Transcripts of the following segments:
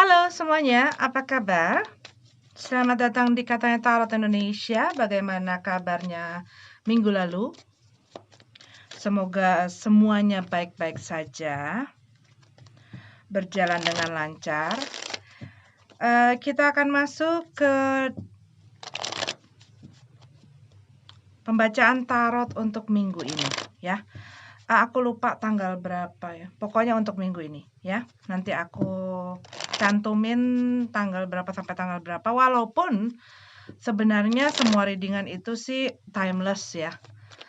Halo semuanya, apa kabar? Selamat datang di Katanya Tarot Indonesia. Bagaimana kabarnya minggu lalu? Semoga semuanya baik-baik saja, berjalan dengan lancar. Kita akan masuk ke pembacaan tarot untuk minggu ini, ya. Aku lupa tanggal berapa ya. Pokoknya untuk minggu ini, ya. Nanti aku cantumin tanggal berapa sampai tanggal berapa. Walaupun sebenarnya semua readingan itu sih timeless ya.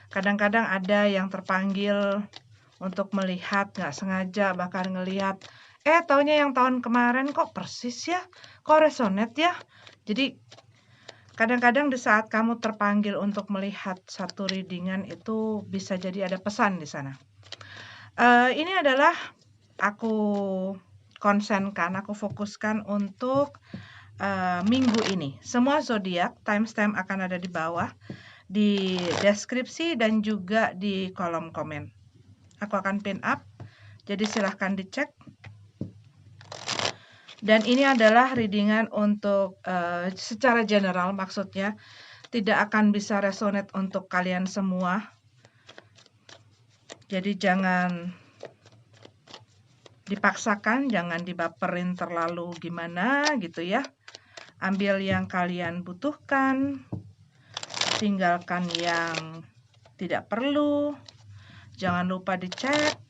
Kadang-kadang ada yang terpanggil untuk melihat nggak sengaja, bahkan ngelihat, taunya yang tahun kemarin kok persis ya, kok resonate ya. Jadi kadang-kadang di saat kamu terpanggil untuk melihat satu readingan itu bisa jadi ada pesan di sana. Ini adalah aku konsenkan, aku fokuskan untuk minggu ini. Semua zodiak, timestamp akan ada di bawah, di deskripsi dan juga di kolom komen. Aku akan pin up, jadi silahkan dicek. Dan ini adalah readingan untuk secara general, maksudnya tidak akan bisa resonate untuk kalian semua. Jadi jangan dipaksakan, jangan dibaperin terlalu gimana gitu ya. Ambil yang kalian butuhkan, tinggalkan yang tidak perlu. Jangan lupa dicek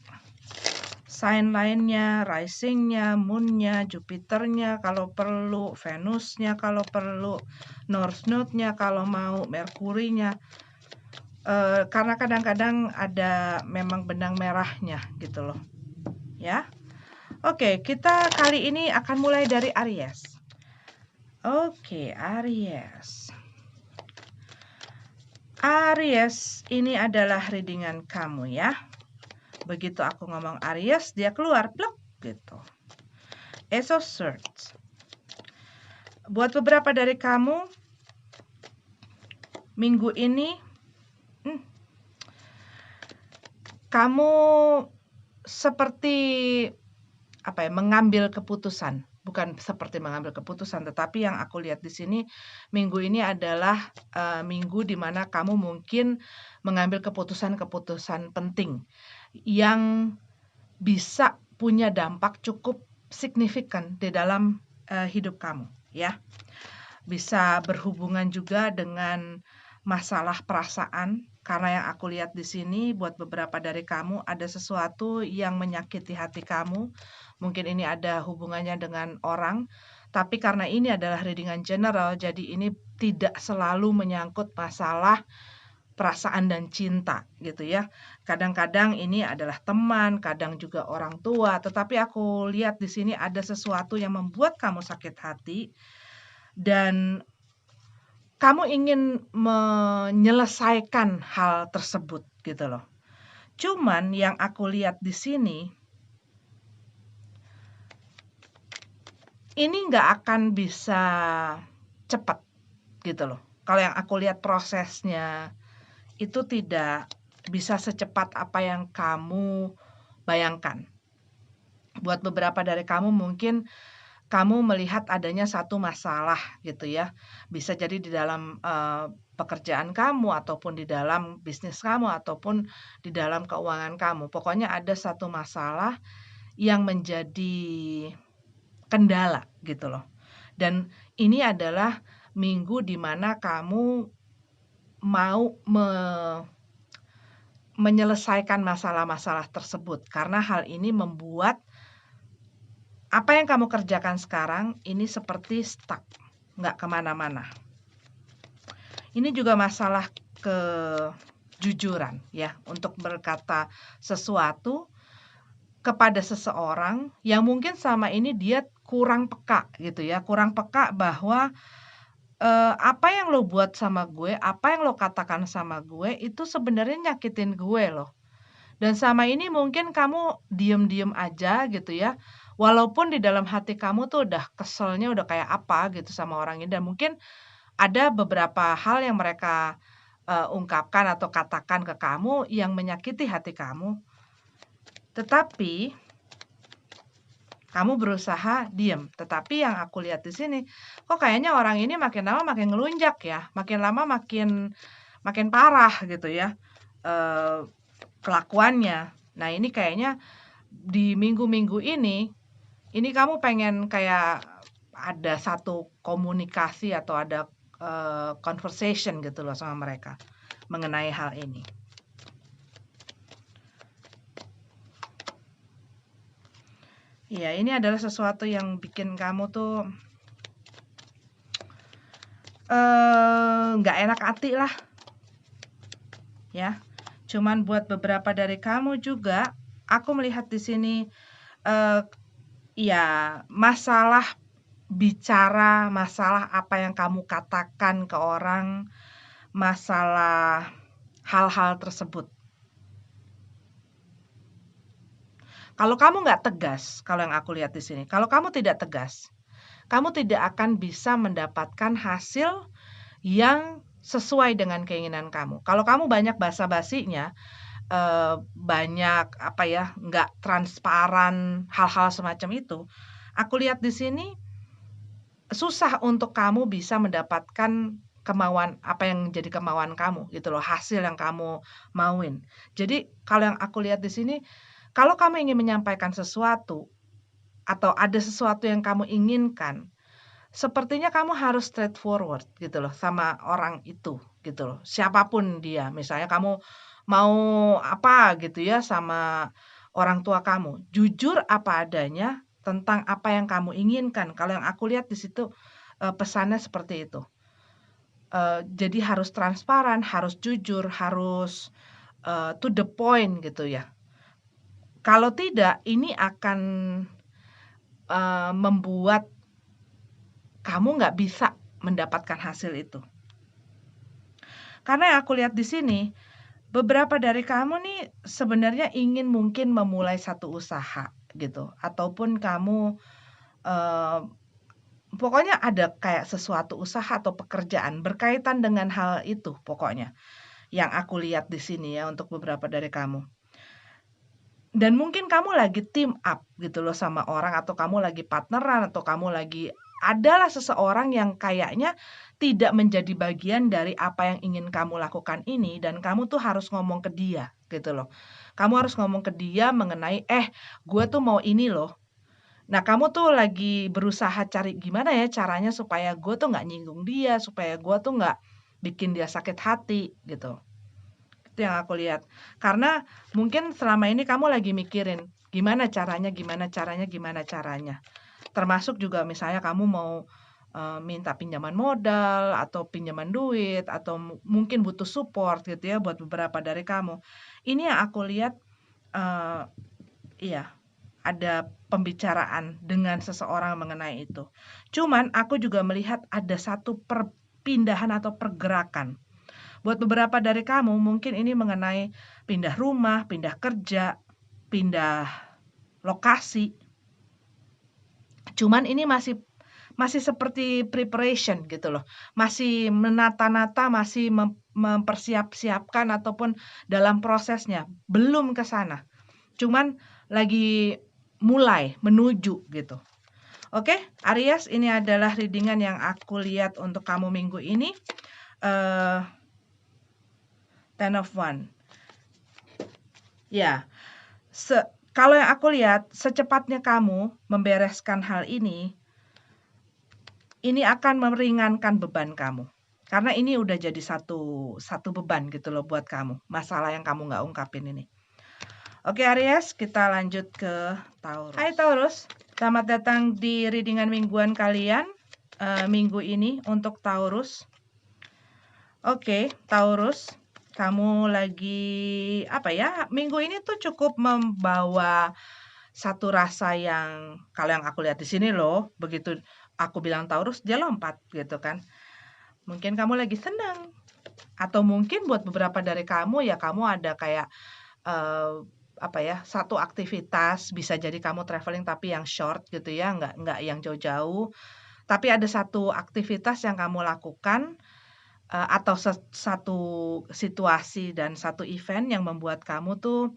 sign lainnya, risingnya, moonnya, Jupiternya kalau perlu, Venusnya kalau perlu, North Node-nya kalau mau, Merkurinya. Karena kadang-kadang ada memang benang merahnya gitu loh, ya. Oke, kita kali ini akan mulai dari Aries. Oke, Aries. Aries, ini adalah readingan kamu ya. Begitu aku ngomong Aries, dia keluar, pluk, gitu. Ace of Swords. Buat beberapa dari kamu, minggu ini, kamu seperti mengambil keputusan. Bukan seperti mengambil keputusan, tetapi yang aku lihat di sini, minggu ini adalah minggu di mana kamu mungkin mengambil keputusan-keputusan penting yang bisa punya dampak cukup signifikan di dalam hidup kamu, ya. Bisa berhubungan juga dengan masalah perasaan, karena yang aku lihat di sini buat beberapa dari kamu ada sesuatu yang menyakiti hati kamu. Mungkin ini ada hubungannya dengan orang, tapi karena ini adalah readingan general, jadi ini tidak selalu menyangkut masalah perasaan dan cinta gitu ya. Kadang-kadang ini adalah teman, kadang juga orang tua, tetapi aku lihat di sini ada sesuatu yang membuat kamu sakit hati dan kamu ingin menyelesaikan hal tersebut gitu loh. Cuman yang aku lihat di sini, ini nggak akan bisa cepat gitu loh. Kalau yang aku lihat prosesnya itu tidak bisa secepat apa yang kamu bayangkan. Buat beberapa dari kamu mungkin kamu melihat adanya satu masalah gitu ya. Bisa jadi di dalam pekerjaan kamu ataupun di dalam bisnis kamu ataupun di dalam keuangan kamu. Pokoknya ada satu masalah yang menjadi kendala gitu loh. Dan ini adalah minggu di mana kamu mau menyelesaikan masalah-masalah tersebut karena hal ini membuat apa yang kamu kerjakan sekarang ini seperti stuck, nggak kemana-mana. Ini juga masalah kejujuran ya, untuk berkata sesuatu kepada seseorang yang mungkin selama ini dia kurang peka gitu ya, kurang peka bahwa apa yang lo buat sama gue, apa yang lo katakan sama gue itu sebenarnya nyakitin gue loh. Dan selama ini mungkin kamu diem-diem aja gitu ya, walaupun di dalam hati kamu tuh udah keselnya udah kayak apa gitu sama orang ini dan mungkin ada beberapa hal yang mereka ungkapkan atau katakan ke kamu yang menyakiti hati kamu. Tetapi Kamu berusaha diem, tetapi yang aku lihat di sini, kok kayaknya orang ini makin lama makin ngelunjak ya, makin lama makin parah gitu ya, kelakuannya. Nah, ini kayaknya di minggu-minggu ini kamu pengen kayak ada satu komunikasi atau ada, conversation gitu loh sama mereka, mengenai hal ini. Iya, ini adalah sesuatu yang bikin kamu tuh, nggak enak hati lah, ya. Cuman buat beberapa dari kamu juga, aku melihat di sini, ya masalah bicara, masalah apa yang kamu katakan ke orang, masalah hal-hal tersebut. Kalau kamu nggak tegas, kalau yang aku lihat di sini, kalau kamu tidak tegas, kamu tidak akan bisa mendapatkan hasil yang sesuai dengan keinginan kamu. Kalau kamu banyak basa-basinya, banyak apa ya, nggak transparan, hal-hal semacam itu, aku lihat di sini susah untuk kamu bisa mendapatkan kemauan apa yang jadi kemauan kamu gitu loh, hasil yang kamu mauin. Jadi kalau yang aku lihat di sini, kalau kamu ingin menyampaikan sesuatu atau ada sesuatu yang kamu inginkan, sepertinya kamu harus straightforward gitu loh sama orang itu gitu loh, siapapun dia. Misalnya kamu mau apa gitu ya sama orang tua kamu, jujur apa adanya tentang apa yang kamu inginkan. Kalau yang aku lihat di situ, pesannya seperti itu. Jadi harus transparan, harus jujur, harus, to the point gitu ya. Kalau tidak, ini akan, membuat kamu nggak bisa mendapatkan hasil itu. Karena yang aku lihat di sini, beberapa dari kamu nih sebenarnya ingin mungkin memulai satu usaha gitu, ataupun kamu, eee, pokoknya ada kayak sesuatu usaha atau pekerjaan berkaitan dengan hal itu pokoknya, yang aku lihat di sini ya untuk beberapa dari kamu. Dan mungkin kamu lagi team up gitu loh sama orang atau kamu lagi partneran atau kamu lagi adalah seseorang yang kayaknya tidak menjadi bagian dari apa yang ingin kamu lakukan ini dan kamu tuh harus ngomong ke dia gitu loh. Kamu harus ngomong ke dia mengenai, gue tuh mau ini loh." Nah, kamu tuh lagi berusaha cari gimana ya caranya supaya gue tuh nggak nyinggung dia, supaya gue tuh nggak bikin dia sakit hati gitu. Itu yang aku lihat. Karena mungkin selama ini kamu lagi mikirin, gimana caranya gimana caranya gimana caranya. Termasuk juga misalnya kamu mau, minta pinjaman modal atau pinjaman duit atau mungkin butuh support gitu ya buat beberapa dari kamu. Ini yang aku lihat, eee, iya, ada pembicaraan dengan seseorang mengenai itu. Cuman aku juga melihat ada satu perpindahan atau pergerakan. Buat beberapa dari kamu mungkin ini mengenai pindah rumah, pindah kerja, pindah lokasi. Cuman ini masih seperti preparation gitu loh. Masih menata-nata, masih mempersiap-siapkan ataupun dalam prosesnya, belum ke sana. Cuman lagi mulai menuju gitu. Oke, Aries, ini adalah readingan yang aku lihat untuk kamu minggu ini. Ten of One. Ya, kalau yang aku lihat, secepatnya kamu membereskan hal ini akan meringankan beban kamu. Karena ini udah jadi satu beban gitu loh buat kamu, masalah yang kamu nggak ungkapin ini. Oke Aries, kita lanjut ke Taurus. Hai Taurus, selamat datang di readingan mingguan kalian minggu ini untuk Taurus. Oke, Taurus, kamu lagi apa ya? Minggu ini tuh cukup membawa satu rasa yang kalau yang aku lihat di sini loh, begitu aku bilang Taurus, dia lompat gitu kan. Mungkin kamu lagi senang atau mungkin buat beberapa dari kamu ya kamu ada kayak apa ya, satu aktivitas bisa jadi kamu traveling tapi yang short gitu ya, nggak yang jauh-jauh. Tapi ada satu aktivitas yang kamu lakukan atau satu situasi dan satu event yang membuat kamu tuh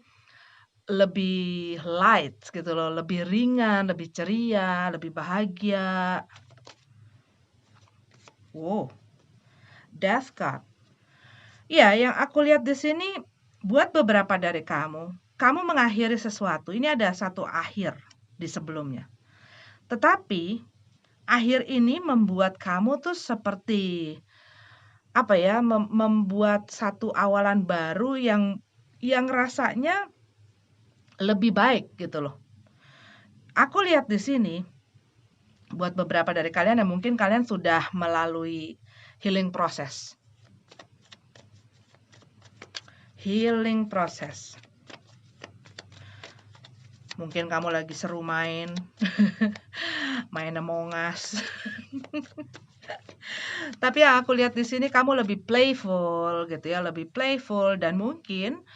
lebih light gitu loh, lebih ringan, lebih ceria, lebih bahagia. Wow, Death card. Ya, yang aku lihat di sini buat beberapa dari kamu mengakhiri sesuatu. Ini ada satu akhir di sebelumnya. Tetapi akhir ini membuat kamu tuh seperti apa ya, membuat satu awalan baru yang rasanya lebih baik gitu loh. Aku lihat di sini buat beberapa dari kalian yang mungkin kalian sudah melalui healing proses. Healing proses. Mungkin kamu lagi seru main Among Us. Tapi yang aku lihat di sini kamu lebih playful gitu ya, lebih playful dan mungkin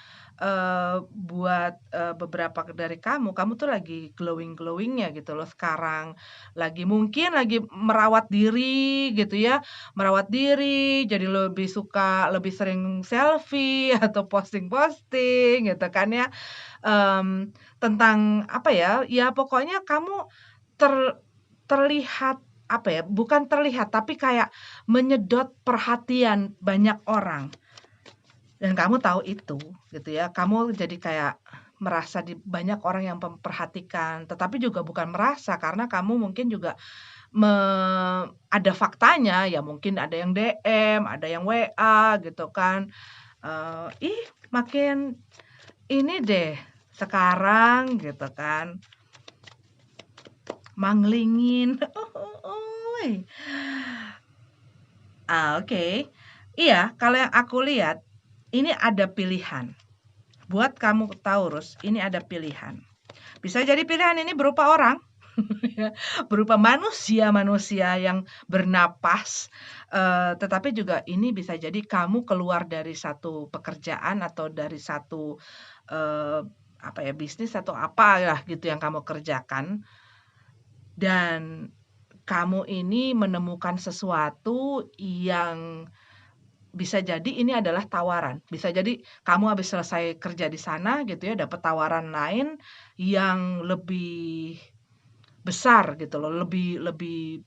buat beberapa dari kamu tuh lagi glowing-glowingnya gitu loh sekarang. Mungkin lagi merawat diri gitu ya, merawat diri, jadi lebih sering selfie atau posting-posting gitu kan ya. Tentang apa ya, ya pokoknya kamu terlihat apa ya, bukan terlihat tapi kayak menyedot perhatian banyak orang. Dan kamu tahu itu gitu ya. Kamu jadi kayak merasa banyak orang yang memperhatikan, tetapi juga bukan merasa karena kamu mungkin juga ada faktanya ya, mungkin ada yang DM, ada yang WA gitu kan. Ih, makin ini deh sekarang gitu kan. Manglingin. Oke. Iya, kalau yang aku lihat ini ada pilihan. Buat kamu Taurus, ini ada pilihan. Bisa jadi pilihan ini berupa orang, berupa manusia-manusia yang bernapas, tetapi juga ini bisa jadi kamu keluar dari satu pekerjaan atau dari satu, apa ya, bisnis atau apalah gitu yang kamu kerjakan, dan kamu ini menemukan sesuatu yang bisa jadi ini adalah tawaran. Bisa jadi kamu habis selesai kerja di sana gitu ya, dapat tawaran lain yang lebih besar gitu loh, lebih lebih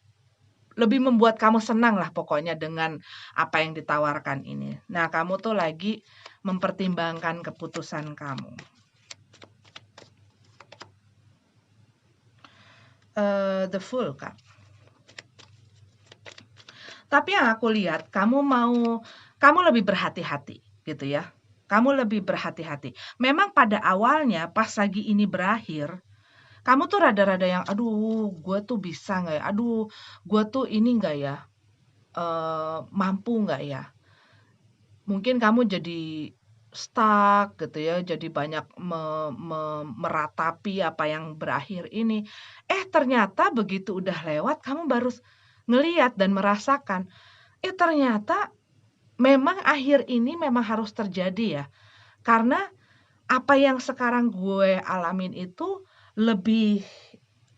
lebih membuat kamu senang lah pokoknya dengan apa yang ditawarkan ini. Nah, kamu tuh lagi mempertimbangkan keputusan kamu. The Fool, Kak. Tapi yang aku lihat kamu lebih berhati-hati gitu ya. Kamu lebih berhati-hati. Memang pada awalnya pas lagi ini berakhir, kamu tuh rada-rada yang, "Aduh, gue tuh bisa nggak ya? Aduh, gue tuh ini nggak ya, mampu nggak ya?" Mungkin kamu jadi stuck gitu ya, jadi banyak meratapi apa yang berakhir ini. Ternyata begitu udah lewat kamu baru ngelihat dan merasakan, ternyata memang akhir ini memang harus terjadi ya. Karena apa yang sekarang gue alamin itu lebih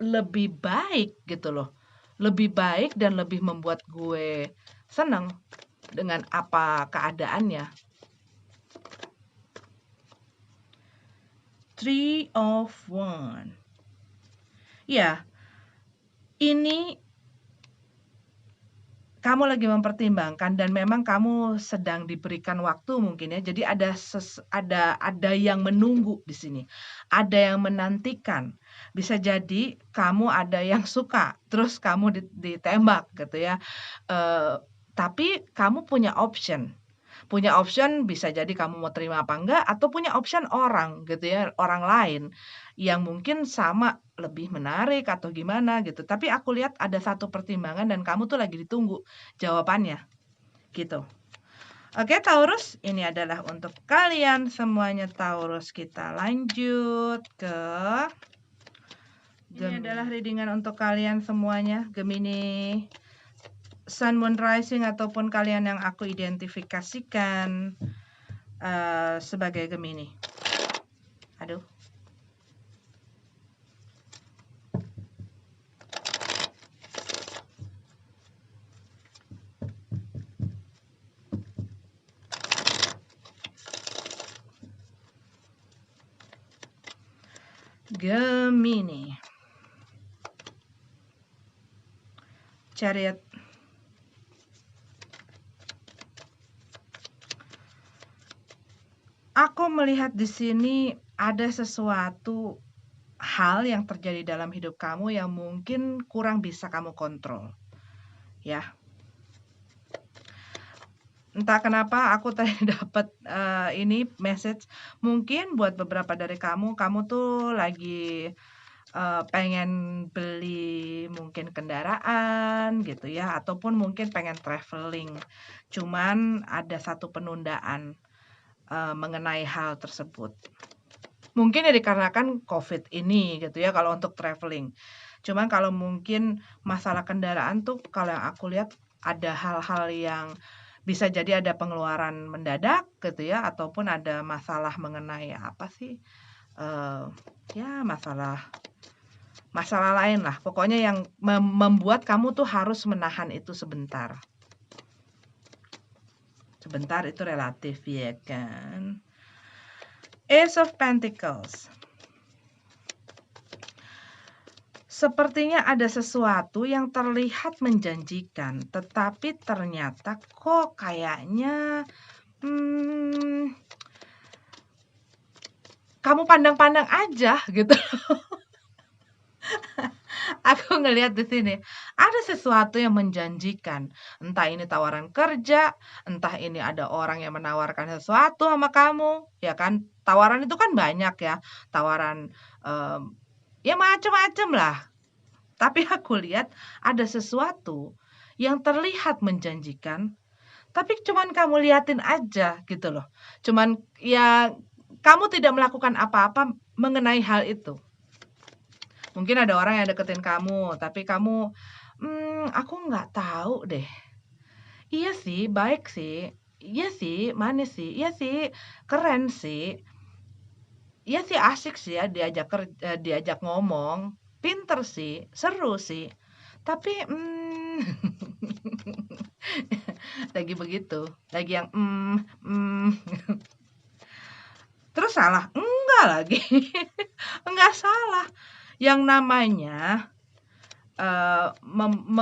lebih baik gitu loh. Lebih baik dan lebih membuat gue senang dengan apa keadaannya. Three of Wands. Ya, ini kamu lagi mempertimbangkan dan memang kamu sedang diberikan waktu mungkin ya. Jadi ada yang menunggu di sini. Ada yang menantikan. Bisa jadi kamu ada yang suka, terus kamu ditembak gitu ya. Tapi kamu punya option. Punya option bisa jadi kamu mau terima apa enggak atau punya option orang gitu ya, orang lain yang mungkin sama lebih menarik atau gimana gitu. Tapi aku lihat ada satu pertimbangan dan kamu tuh lagi ditunggu jawabannya gitu. Oke Taurus, ini adalah untuk kalian semuanya Taurus. Kita lanjut ke Gemini. Ini adalah readingan untuk kalian semuanya Gemini, Sun, Moon, Rising ataupun kalian yang aku identifikasikan sebagai Gemini. Aduh. Gemini. Chariot. Aku melihat di sini ada sesuatu hal yang terjadi dalam hidup kamu yang mungkin kurang bisa kamu kontrol. Ya. Entah kenapa aku tadi dapat ini message, mungkin buat beberapa dari kamu tuh lagi pengen beli mungkin kendaraan gitu ya, ataupun mungkin pengen traveling. Cuman ada satu penundaan mengenai hal tersebut. Mungkin ya dikarenakan COVID ini gitu ya kalau untuk traveling. Cuman kalau mungkin masalah kendaraan tuh kalau yang aku lihat ada hal-hal yang bisa jadi ada pengeluaran mendadak gitu ya, ataupun ada masalah mengenai apa sih, ya masalah lain lah. Pokoknya yang membuat kamu tuh harus menahan itu sebentar. Sebentar itu relatif ya kan. Ace of Pentacles. Sepertinya ada sesuatu yang terlihat menjanjikan, tetapi ternyata kok kayaknya kamu pandang-pandang aja gitu. Aku ngelihat di sini ada sesuatu yang menjanjikan, entah ini tawaran kerja, entah ini ada orang yang menawarkan sesuatu sama kamu, ya kan? Tawaran itu kan banyak ya, tawaran ya macam-macam lah. Tapi aku lihat ada sesuatu yang terlihat menjanjikan, tapi cuman kamu liatin aja gitu loh. Cuman ya kamu tidak melakukan apa-apa mengenai hal itu. Mungkin ada orang yang deketin kamu, tapi kamu, aku nggak tahu deh. Iya sih, baik sih. Iya sih, manis sih. Iya sih, keren sih. Iya sih, asik sih ya diajak ngomong. Pinter sih, seru sih. Tapi, lagi begitu, lagi yang, Terus salah? Enggak lagi. Enggak salah. Yang namanya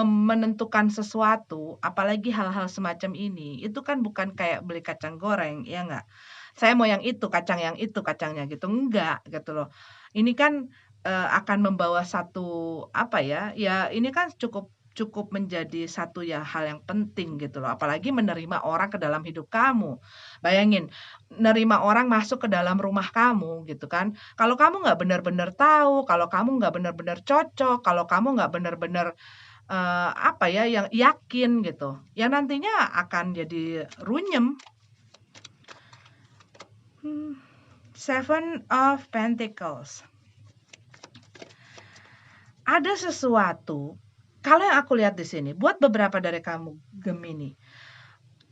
menentukan sesuatu, apalagi hal-hal semacam ini, itu kan bukan kayak beli kacang goreng, ya enggak? Saya mau yang itu, kacang yang itu, kacangnya gitu, enggak gitu loh. Ini kan akan membawa satu apa ya, ya ini kan cukup cukup menjadi satu ya hal yang penting gitu loh, apalagi menerima orang ke dalam hidup kamu. Bayangin, nerima orang masuk ke dalam rumah kamu gitu kan, kalau kamu nggak benar-benar tahu, kalau kamu nggak benar-benar cocok, kalau kamu nggak benar-benar, apa ya, yang yakin gitu, ya nantinya akan jadi runyem. Seven of Pentacles. Ada sesuatu, kalau yang aku lihat di sini, buat beberapa dari kamu Gemini,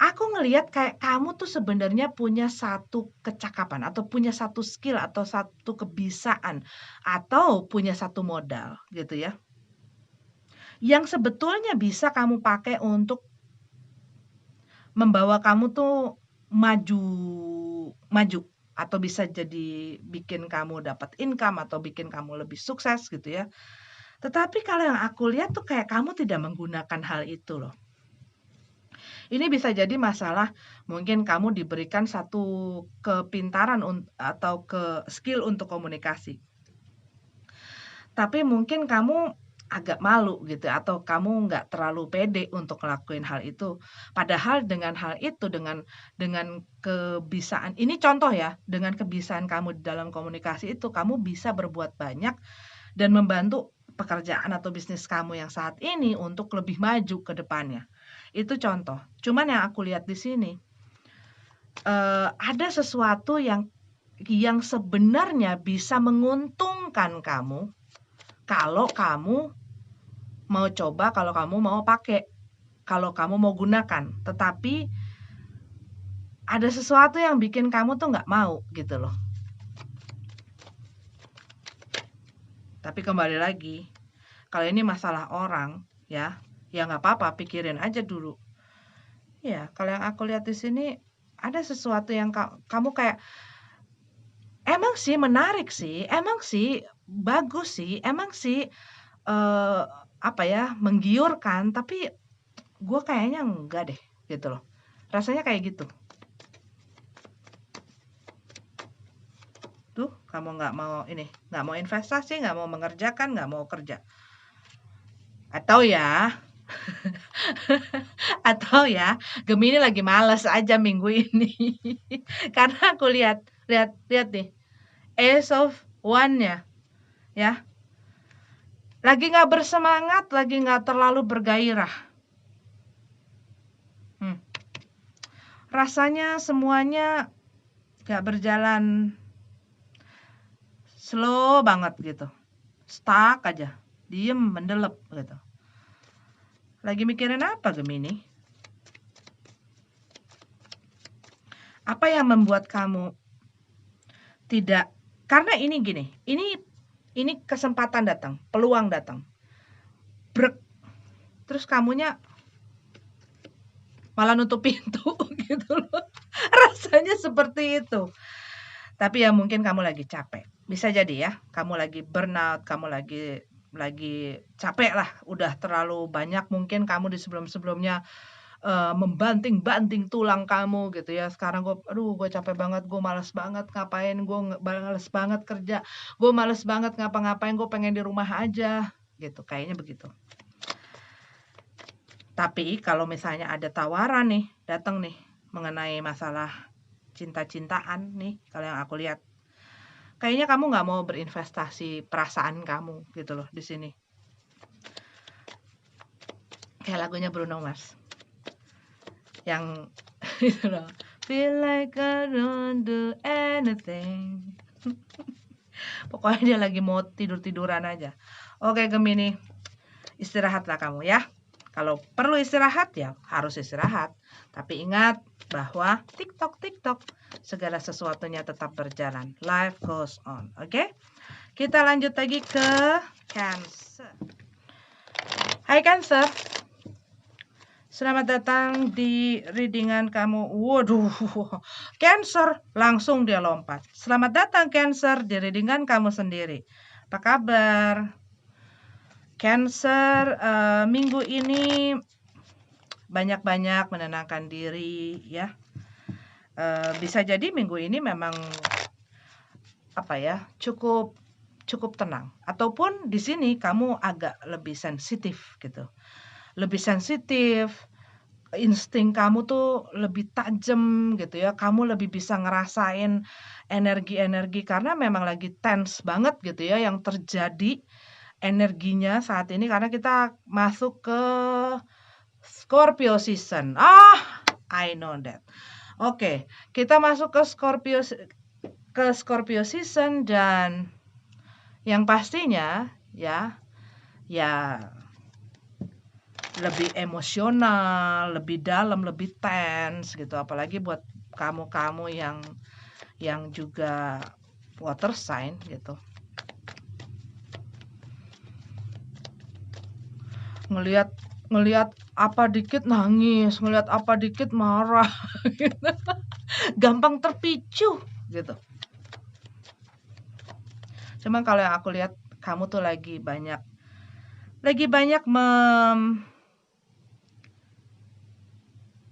aku ngelihat kayak kamu tuh sebenarnya punya satu kecakapan atau punya satu skill atau satu kebisaan atau punya satu modal gitu ya. Yang sebetulnya bisa kamu pakai untuk membawa kamu tuh maju maju atau bisa jadi bikin kamu dapat income atau bikin kamu lebih sukses gitu ya. Tetapi kalau yang aku lihat tuh kayak kamu tidak menggunakan hal itu loh. Ini bisa jadi masalah mungkin kamu diberikan satu kepintaran atau skill untuk komunikasi. Tapi mungkin kamu agak malu gitu atau kamu nggak terlalu pede untuk ngelakuin hal itu. Padahal dengan hal itu, dengan kebisaan ini contoh ya, dengan kebisaan kamu dalam komunikasi itu, kamu bisa berbuat banyak dan membantu pekerjaan atau bisnis kamu yang saat ini untuk lebih maju ke depannya. Itu contoh. Cuman yang aku lihat di sini, ada sesuatu yang sebenarnya bisa menguntungkan kamu kalau kamu mau coba, kalau kamu mau pakai, kalau kamu mau gunakan. Tetapi ada sesuatu yang bikin kamu tuh nggak mau gitu loh. Tapi kembali lagi, kalau ini masalah orang ya, ya nggak apa-apa, pikirin aja dulu. Ya, kalau yang aku lihat di sini ada sesuatu yang kamu kayak emang sih menarik sih, emang sih bagus sih, emang sih apa ya, menggiurkan, tapi gue kayaknya enggak deh, gitu loh. Rasanya kayak gitu. Tuh, kamu nggak mau ini, nggak mau investasi, nggak mau mengerjakan, nggak mau kerja. Atau ya, atau ya, Gemini lagi males aja minggu ini. Karena aku lihat, lihat nih, Ace of One-nya, ya. Lagi nggak bersemangat, lagi nggak terlalu bergairah. Rasanya semuanya nggak berjalan, slow banget gitu. Stuck aja, diem, mendelep gitu. Lagi mikirin apa Gemini? Apa yang membuat kamu tidak, karena ini gini, ini kesempatan datang, peluang datang. Brek. Terus kamunya malah nutup pintu gitu loh. Rasanya seperti itu. Tapi ya mungkin kamu lagi capek. Bisa jadi ya, kamu lagi burnout, kamu lagi capek lah, udah terlalu banyak mungkin kamu di sebelum-sebelumnya membanting-banting tulang kamu gitu ya. Sekarang gue capek banget, gue malas banget ngapain, gue males banget kerja, gue males banget ngapa-ngapain, gue pengen di rumah aja gitu, kayaknya begitu. Tapi kalau misalnya ada tawaran nih datang nih mengenai masalah cinta-cintaan nih, kalau yang aku lihat kayaknya kamu nggak mau berinvestasi perasaan kamu gitu loh di sini. Kayak lagunya Bruno Mars yang itu loh, feel like I don't do anything. Pokoknya dia lagi mau tidur-tiduran aja. Oke Gemini, istirahatlah kamu ya. Kalau perlu istirahat ya harus istirahat. Tapi ingat bahwa TikTok, segala sesuatunya tetap berjalan. Life goes on. Oke? Kita lanjut lagi ke Cancer. Hai Cancer. Selamat datang di readingan kamu. Waduh, Cancer, langsung dia lompat. Selamat datang Cancer di readingan kamu sendiri. Apa kabar? Cancer, minggu ini banyak-banyak menenangkan diri ya. Bisa jadi minggu ini memang apa ya, cukup tenang. Ataupun di sini kamu agak lebih sensitif gitu. Lebih sensitif, insting kamu tuh lebih tajam gitu ya. Kamu lebih bisa ngerasain energi-energi karena memang lagi tense banget gitu ya yang terjadi energinya saat ini karena kita masuk ke Scorpio season. I know that. Oke, kita masuk ke Scorpio season dan yang pastinya ya lebih emosional, lebih dalam, lebih tense gitu. Apalagi buat kamu-kamu yang juga water sign gitu. Ngelihat apa dikit nangis, ngelihat apa dikit marah gitu. Gampang terpicu gitu. Cuman kalau yang aku lihat kamu tuh lagi banyak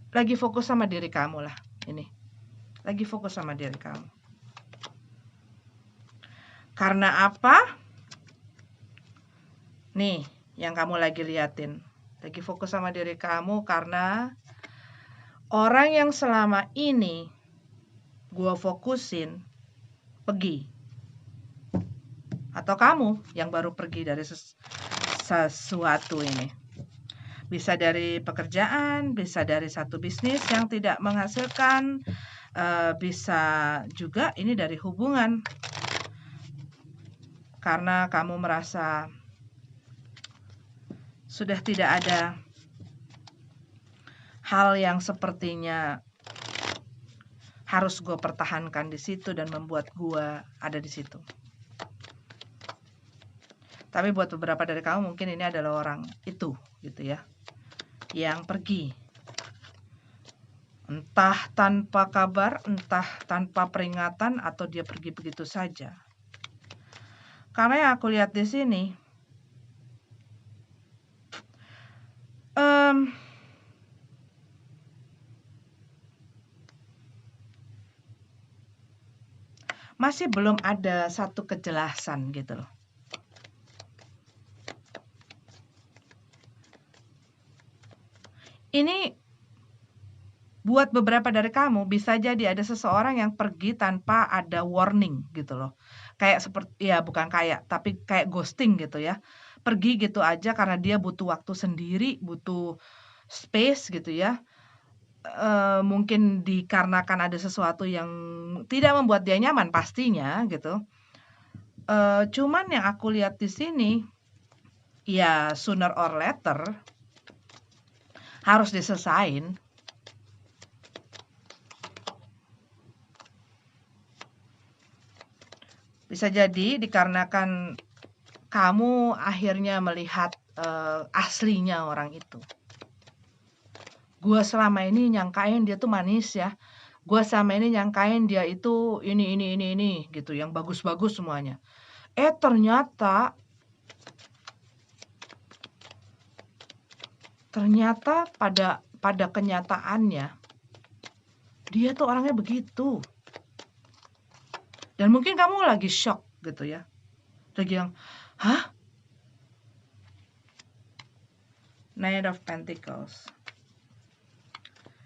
lagi fokus sama diri kamu lah ini. Lagi fokus sama diri kamu. Karena apa? Nih, yang kamu lagi liatin. Lagi fokus sama diri kamu karena orang yang selama ini gua fokusin pergi. Atau kamu yang baru pergi dari sesuatu ini. Bisa dari pekerjaan, bisa dari satu bisnis yang tidak menghasilkan, bisa juga ini dari hubungan. Karena kamu merasa sudah tidak ada hal yang sepertinya harus gue pertahankan di situ dan membuat gue ada di situ. Tapi buat beberapa dari kamu mungkin ini adalah orang itu gitu ya, yang pergi. Entah tanpa kabar, entah tanpa peringatan, atau dia pergi begitu saja. Karena yang aku lihat di sini, em, masih belum ada satu kejelasan gitu loh. Ini buat beberapa dari kamu bisa jadi ada seseorang yang pergi tanpa ada warning gitu loh. Kayak seperti ya bukan kayak tapi kayak ghosting gitu ya. Pergi gitu aja karena dia butuh waktu sendiri, butuh space gitu ya. Mungkin dikarenakan ada sesuatu yang tidak membuat dia nyaman pastinya gitu. Cuman yang aku lihat di sini ya sooner or later harus diselesain. Bisa jadi dikarenakan kamu akhirnya melihat, aslinya orang itu. Gua selama ini nyangkain dia tuh manis ya, gua selama ini nyangkain dia itu ini gitu, yang bagus-bagus semuanya. Ternyata pada kenyataannya, dia tuh orangnya begitu. Dan mungkin kamu lagi shock gitu ya, lagi yang, "Hah? Knight of Pentacles."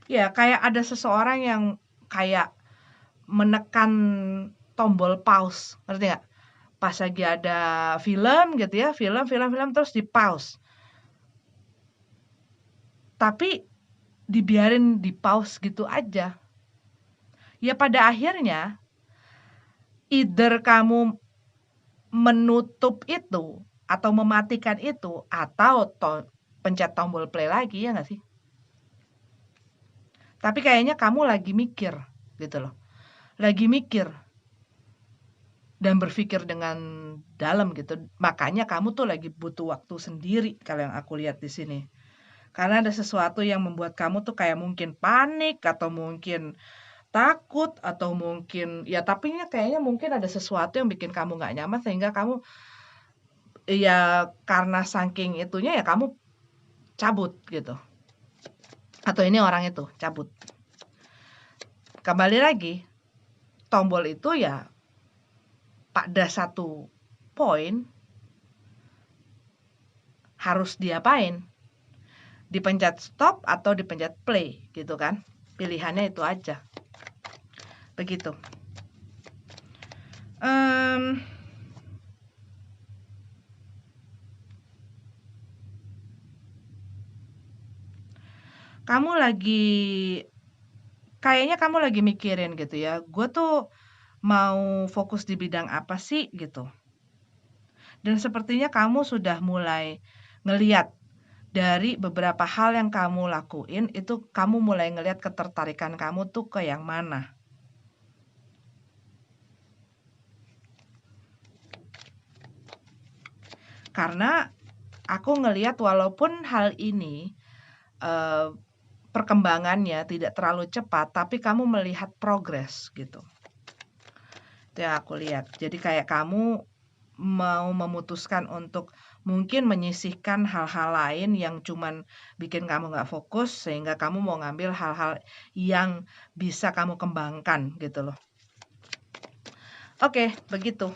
Ya, kayak ada seseorang yang kayak menekan tombol pause, ngerti nggak? Pas lagi ada film gitu ya, film terus di-pause. Tapi dibiarin di-pause gitu aja. Ya pada akhirnya either kamu menutup itu atau mematikan itu atau pencet tombol play lagi, ya nggak sih? Tapi kayaknya kamu lagi mikir gitu loh. Lagi mikir dan berpikir dengan dalam gitu. Makanya kamu tuh lagi butuh waktu sendiri kalau yang aku lihat di sini. Karena ada sesuatu yang membuat kamu tuh kayak mungkin panik atau mungkin takut atau mungkin ya tapi kayaknya mungkin ada sesuatu yang bikin kamu nggak nyaman sehingga kamu ya karena saking itunya ya kamu cabut gitu. Atau ini orang itu cabut. Kembali lagi, tombol itu ya pada satu poin harus diapain? Dipencet stop atau dipencet play gitu kan. Pilihannya itu aja. Begitu. Kamu kayaknya kamu lagi mikirin gitu ya, gue tuh mau fokus di bidang apa sih gitu. Dan sepertinya kamu sudah mulai ngeliat dari beberapa hal yang kamu lakuin, itu kamu mulai ngeliat ketertarikan kamu tuh ke yang mana. Karena aku ngeliat walaupun hal ini perkembangannya tidak terlalu cepat, tapi kamu melihat progres gitu. Itu yang aku lihat. Jadi kayak kamu mau memutuskan untuk mungkin menyisihkan hal-hal lain yang cuman bikin kamu nggak fokus, sehingga kamu mau ngambil hal-hal yang bisa kamu kembangkan gitu loh. Oke, begitu.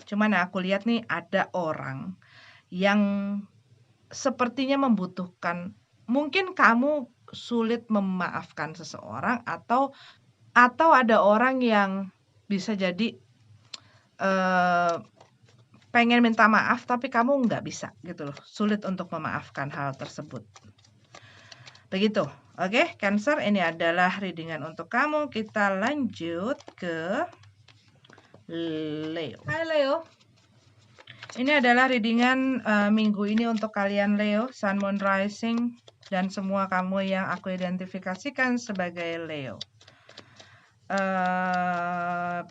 Cuman aku lihat nih ada orang yang sepertinya membutuhkan, mungkin kamu sulit memaafkan seseorang atau ada orang yang bisa jadi pengen minta maaf tapi kamu nggak bisa gitu loh, sulit untuk memaafkan hal tersebut. Begitu. Oke, Cancer, ini adalah readingan untuk kamu. Kita lanjut ke Leo. Hai Leo. Ini adalah readingan minggu ini untuk kalian Leo, Sun, Moon, Rising, dan semua kamu yang aku identifikasikan sebagai Leo.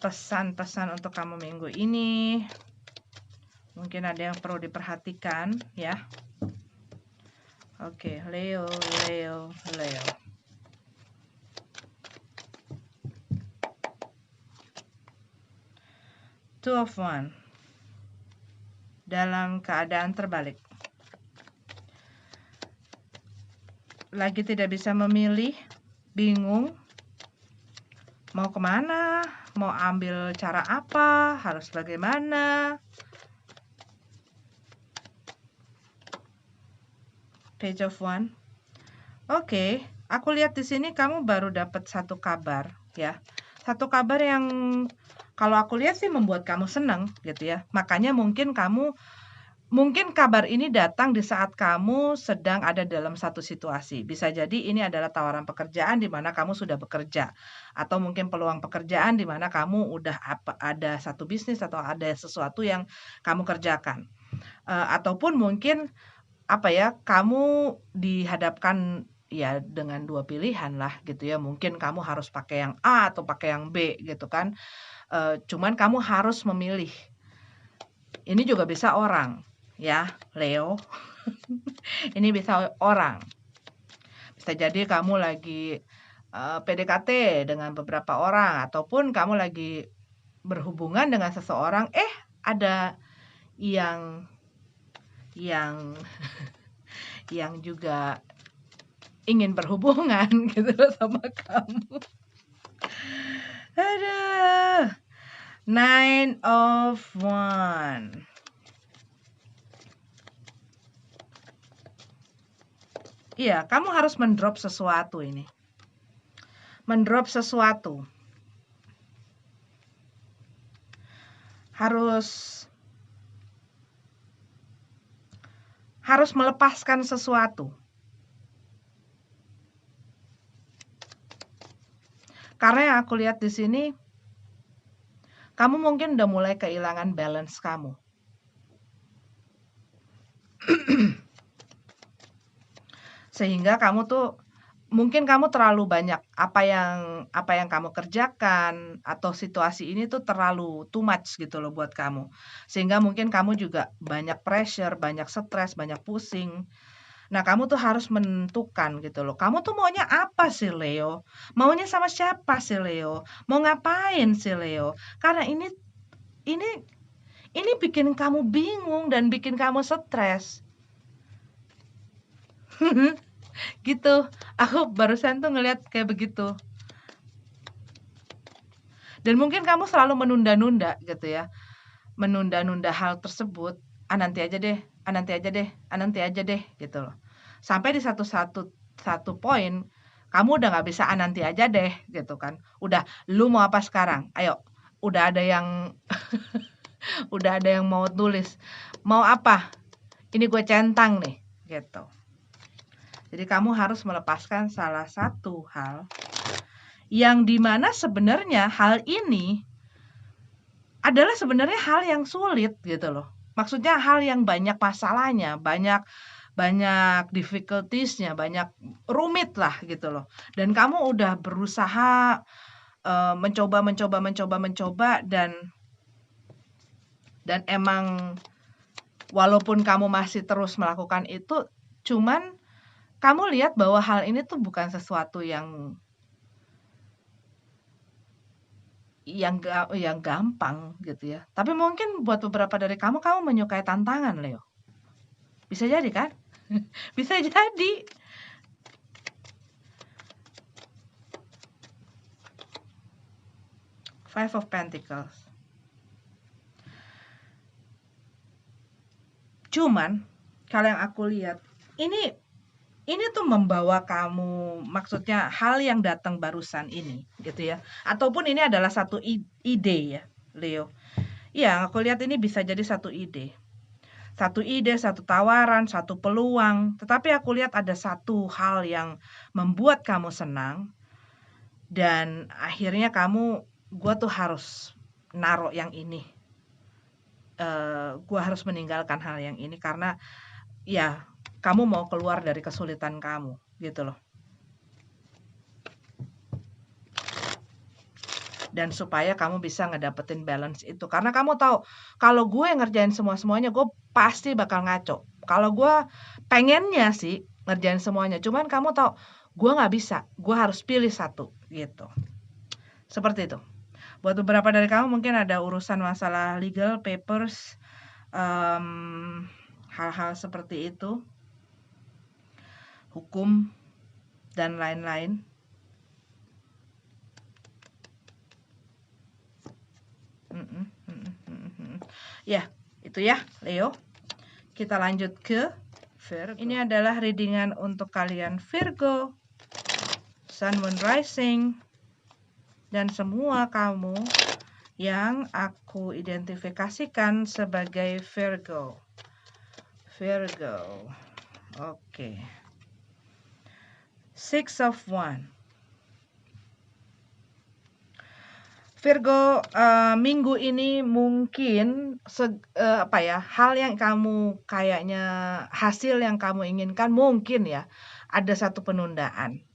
Pesan-pesan untuk kamu minggu ini, mungkin ada yang perlu diperhatikan ya. Oke, Leo. Two of Wands. dalam keadaan terbalik. Lagi tidak bisa memilih, bingung, mau kemana, mau ambil cara apa, harus bagaimana. Page of One. Oke, aku lihat di sini kamu baru dapat satu kabar, ya. Satu kabar yang kalau aku lihat sih membuat kamu senang, gitu ya. Makanya mungkin kabar ini datang di saat kamu sedang ada dalam satu situasi. Bisa jadi ini adalah tawaran pekerjaan di mana kamu sudah bekerja, atau mungkin peluang pekerjaan di mana kamu udah ada satu bisnis atau ada sesuatu yang kamu kerjakan. Ataupun mungkin kamu dihadapkan ya dengan dua pilihan lah gitu ya. Mungkin kamu harus pakai yang A atau pakai yang B gitu kan. Cuman kamu harus memilih. Ini juga bisa orang ya, Leo. Ini bisa orang. Bisa jadi kamu lagi PDKT dengan beberapa orang, ataupun kamu lagi berhubungan dengan seseorang, ada yang yang juga ingin berhubungan gitu loh sama kamu. Aduh. 9 of Wands. Iya, kamu harus mendrop sesuatu ini. Mendrop sesuatu. Harus melepaskan sesuatu. Karena yang aku lihat di sini, kamu mungkin udah mulai kehilangan balance kamu. Sehingga mungkin kamu terlalu banyak apa yang kamu kerjakan, atau situasi ini tuh terlalu too much gitu loh buat kamu. Sehingga mungkin kamu juga banyak pressure, banyak stres, banyak pusing. Nah, kamu tuh harus menentukan gitu loh. Kamu tuh maunya apa sih, Leo? Maunya sama siapa sih, Leo? Mau ngapain sih, Leo? Karena ini bikin kamu bingung dan bikin kamu stres. Gitu. Aku barusan tuh ngeliat kayak begitu. Dan mungkin kamu selalu menunda-nunda gitu ya. Menunda-nunda hal tersebut. Nanti aja deh, nanti aja deh, nanti aja deh gitu loh. Sampai di satu poin kamu udah nggak bisa nanti aja deh gitu kan. Udah, lu mau apa sekarang? Ayo. Udah ada yang mau tulis. Mau apa? Ini gue centang nih gitu. Jadi kamu harus melepaskan salah satu hal yang dimana sebenarnya hal ini adalah sebenarnya hal yang sulit gitu loh. Maksudnya hal yang banyak masalahnya, banyak difficulties-nya, banyak rumit lah gitu loh. Dan kamu udah berusaha mencoba dan emang walaupun kamu masih terus melakukan itu, cuman kamu lihat bahwa hal ini tuh bukan sesuatu yang gampang gitu ya. Tapi mungkin buat beberapa dari kamu menyukai tantangan, Leo. Bisa jadi kan? Bisa jadi. Five of Pentacles. Cuman kalau yang aku lihat, ini tuh membawa kamu, maksudnya hal yang datang barusan ini gitu ya. Ataupun ini adalah satu ide ya, Leo. Iya, aku lihat ini bisa jadi satu ide. Satu ide, satu tawaran, satu peluang. Tetapi aku lihat ada satu hal yang membuat kamu senang. Dan akhirnya gue tuh harus naruh yang ini. Gue harus meninggalkan hal yang ini karena ya kamu mau keluar dari kesulitan kamu gitu loh. Dan supaya kamu bisa ngedapetin balance itu. Karena kamu tahu, kalau gue ngerjain semuanya, gue pasti bakal ngaco. Kalau gue pengennya sih ngerjain semuanya, cuman kamu tahu, gue nggak bisa. Gue harus pilih satu gitu. Seperti itu. Buat beberapa dari kamu mungkin ada urusan masalah legal, papers, hal-hal seperti itu, hukum dan lain-lain. Ya, itu ya, Leo. Kita lanjut ke Virgo. Ini adalah readingan untuk kalian Virgo, Sun, Moon, Rising, dan semua kamu yang aku identifikasikan sebagai Virgo. Virgo. Oke. Six of Wands. Virgo, minggu ini mungkin hal yang kamu kayaknya hasil yang kamu inginkan mungkin ya ada satu penundaan.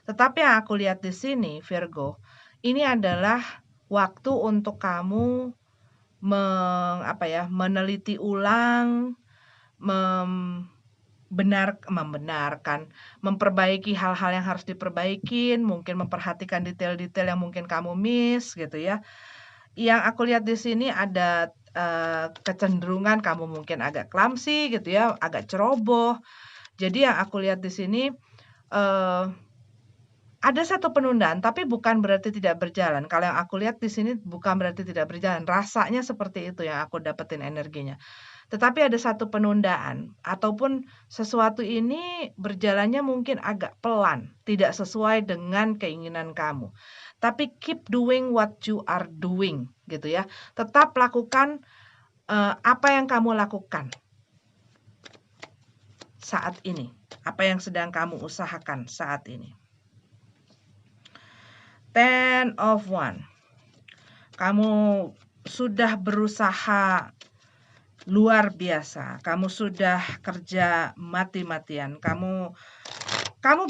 Tetapi yang aku lihat di sini Virgo, ini adalah waktu untuk kamu meneliti ulang, membenarkan, memperbaiki hal-hal yang harus diperbaikin, mungkin memperhatikan detail-detail yang mungkin kamu miss gitu ya. Yang aku lihat di sini ada kecenderungan kamu mungkin agak clumsy gitu ya, agak ceroboh. Jadi yang aku lihat di sini ada satu penundaan, tapi bukan berarti tidak berjalan. Kalau yang aku lihat di sini bukan berarti tidak berjalan. Rasanya seperti itu yang aku dapetin energinya. Tetapi ada satu penundaan ataupun sesuatu ini berjalannya mungkin agak pelan, tidak sesuai dengan keinginan kamu. Tapi keep doing what you are doing gitu ya. Tetap lakukan apa yang kamu lakukan saat ini. Apa yang sedang kamu usahakan saat ini. Ten of Wands. Kamu sudah berusaha luar biasa. Kamu sudah kerja mati-matian. Kamu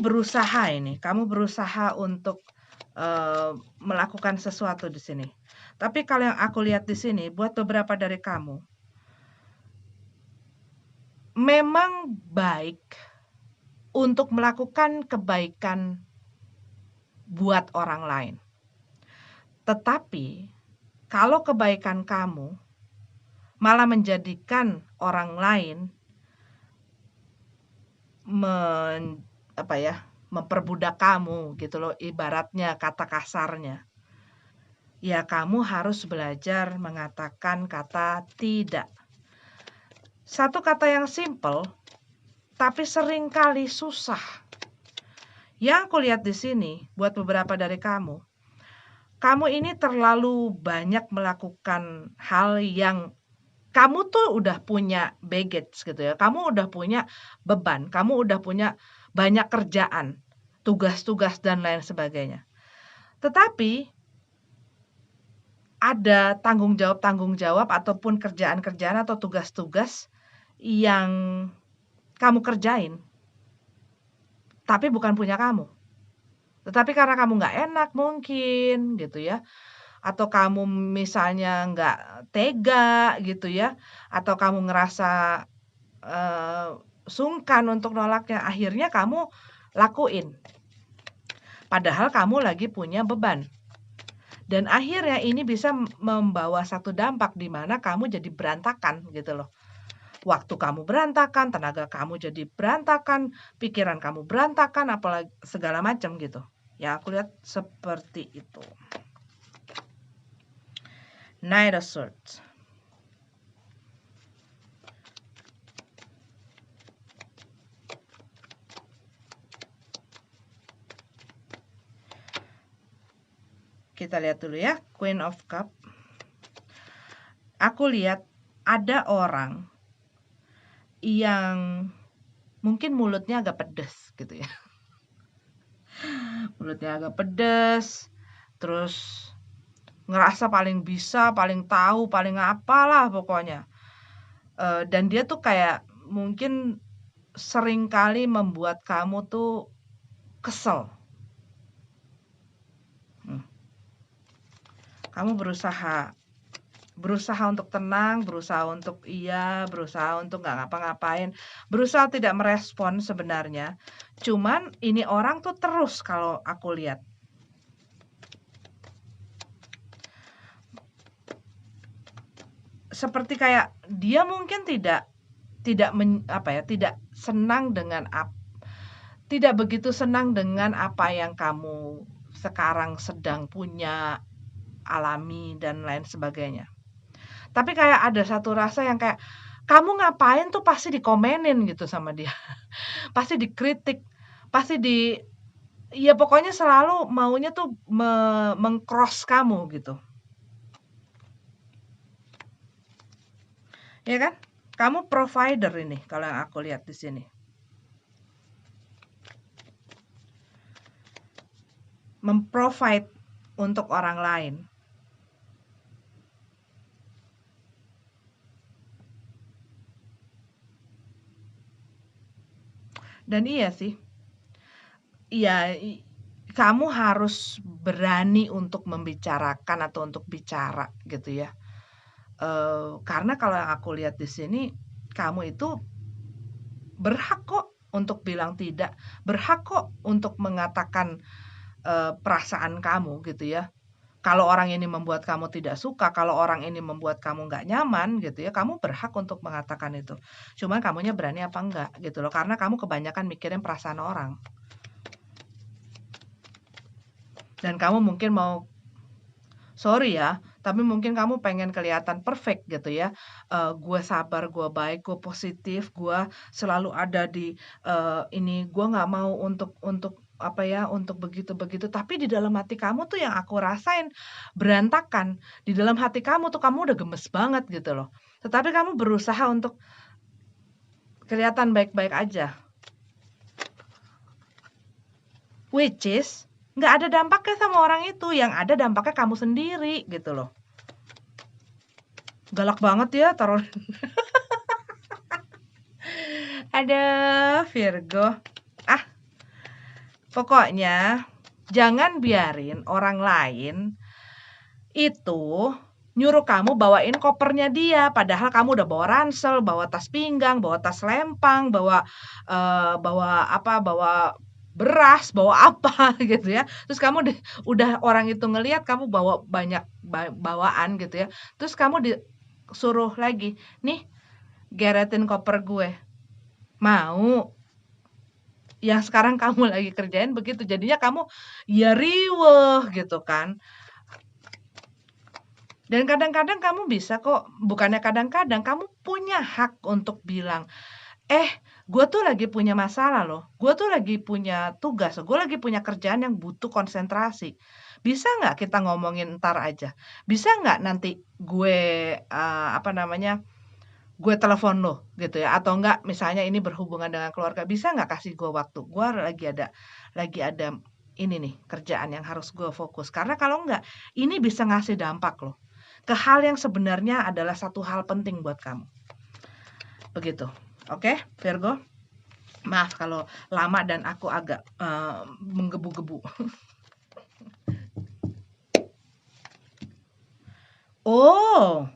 berusaha ini. Kamu berusaha untuk melakukan sesuatu di sini. Tapi kalau yang aku lihat di sini, buat beberapa dari kamu, memang baik untuk melakukan kebaikan buat orang lain. Tetapi kalau kebaikan kamu malah menjadikan orang lain memperbudak kamu gitu loh, ibaratnya kata kasarnya. Ya kamu harus belajar mengatakan kata tidak. Satu kata yang simple tapi seringkali susah. Yang aku lihat di sini buat beberapa dari kamu ini terlalu banyak melakukan hal yang kamu tuh udah punya baggage gitu ya. Kamu udah punya beban, kamu udah punya banyak kerjaan, tugas-tugas dan lain sebagainya. Tetapi ada tanggung jawab ataupun kerjaan-kerjaan atau tugas-tugas yang kamu kerjain, tapi bukan punya kamu. Tetapi karena kamu nggak enak mungkin gitu ya. Atau kamu misalnya nggak tega gitu ya, atau kamu ngerasa sungkan untuk nolaknya, akhirnya kamu lakuin. Padahal kamu lagi punya beban. Dan akhirnya ini bisa membawa satu dampak di mana kamu jadi berantakan gitu loh. Waktu kamu berantakan, tenaga kamu jadi berantakan, pikiran kamu berantakan, apalagi segala macam gitu. Ya aku lihat seperti itu. Knight of Swords. Kita lihat dulu ya, Queen of Cup. Aku lihat ada orang yang mungkin mulutnya agak pedas gitu ya. Mulutnya agak pedas, terus ngerasa paling bisa, paling tahu, paling apalah pokoknya. Dan dia tuh kayak mungkin sering kali membuat kamu tuh kesel. Kamu berusaha untuk tenang, berusaha untuk berusaha untuk nggak ngapa-ngapain, berusaha tidak merespon sebenarnya. Cuman ini orang tuh terus kalau aku lihat. seperti kayak dia mungkin tidak tidak tidak senang dengan tidak begitu senang dengan apa yang kamu sekarang sedang punya, alami dan lain sebagainya. Tapi kayak ada satu rasa yang kayak, kamu ngapain tuh pasti dikomenin gitu sama dia. Pasti dikritik, pasti ya pokoknya selalu maunya tuh meng-cross kamu gitu. Ya kan? Kamu provider ini kalau yang aku lihat di sini. Memprovide untuk orang lain. Dan iya sih. Iya, kamu harus berani untuk membicarakan atau untuk bicara gitu ya. Karena kalau yang aku lihat di sini, kamu itu berhak kok untuk bilang tidak, berhak kok untuk mengatakan perasaan kamu gitu ya. Kalau orang ini membuat kamu tidak suka, kalau orang ini membuat kamu nggak nyaman gitu ya, kamu berhak untuk mengatakan itu. Cuman kamunya berani apa enggak gitu loh, karena kamu kebanyakan mikirin perasaan orang. Dan kamu mungkin sorry ya, tapi mungkin kamu pengen kelihatan perfect gitu ya. Gue sabar, gue baik, gue positif, gue selalu ada di ini, gue nggak mau untuk apa ya, untuk begitu-begitu. Tapi di dalam hati kamu tuh yang aku rasain berantakan. Di dalam hati kamu tuh kamu udah gemes banget gitu loh. Tetapi kamu berusaha untuk kelihatan baik-baik aja. Which is nggak ada dampaknya sama orang itu, yang ada dampaknya kamu sendiri gitu loh. Galak banget ya taruh. Ada Virgo. Ah, pokoknya jangan biarin orang lain itu nyuruh kamu bawain kopernya dia, padahal kamu udah bawa ransel, bawa tas pinggang, bawa tas lempang, bawa beras, bawa apa gitu ya. Terus kamu udah orang itu ngelihat kamu bawa banyak bawaan gitu ya. Terus kamu disuruh lagi, nih geretin koper gue. Mau? Yang sekarang kamu lagi kerjain begitu, jadinya kamu ya riweuh gitu kan. Dan kadang-kadang kamu bisa kok, bukannya kadang-kadang, kamu punya hak untuk bilang, gue tuh lagi punya masalah loh, gue tuh lagi punya tugas, gue lagi punya kerjaan yang butuh konsentrasi. Bisa nggak kita ngomongin ntar aja? Bisa nggak nanti gue, gue telepon lo gitu ya, atau enggak misalnya ini berhubungan dengan keluarga, bisa nggak kasih gue waktu? Gue lagi ada ini nih kerjaan yang harus gue fokus. Karena kalau enggak, ini bisa ngasih dampak loh ke hal yang sebenarnya adalah satu hal penting buat kamu. Begitu. Oke, Virgo? Maaf kalau lama dan aku agak menggebu-gebu. Oh.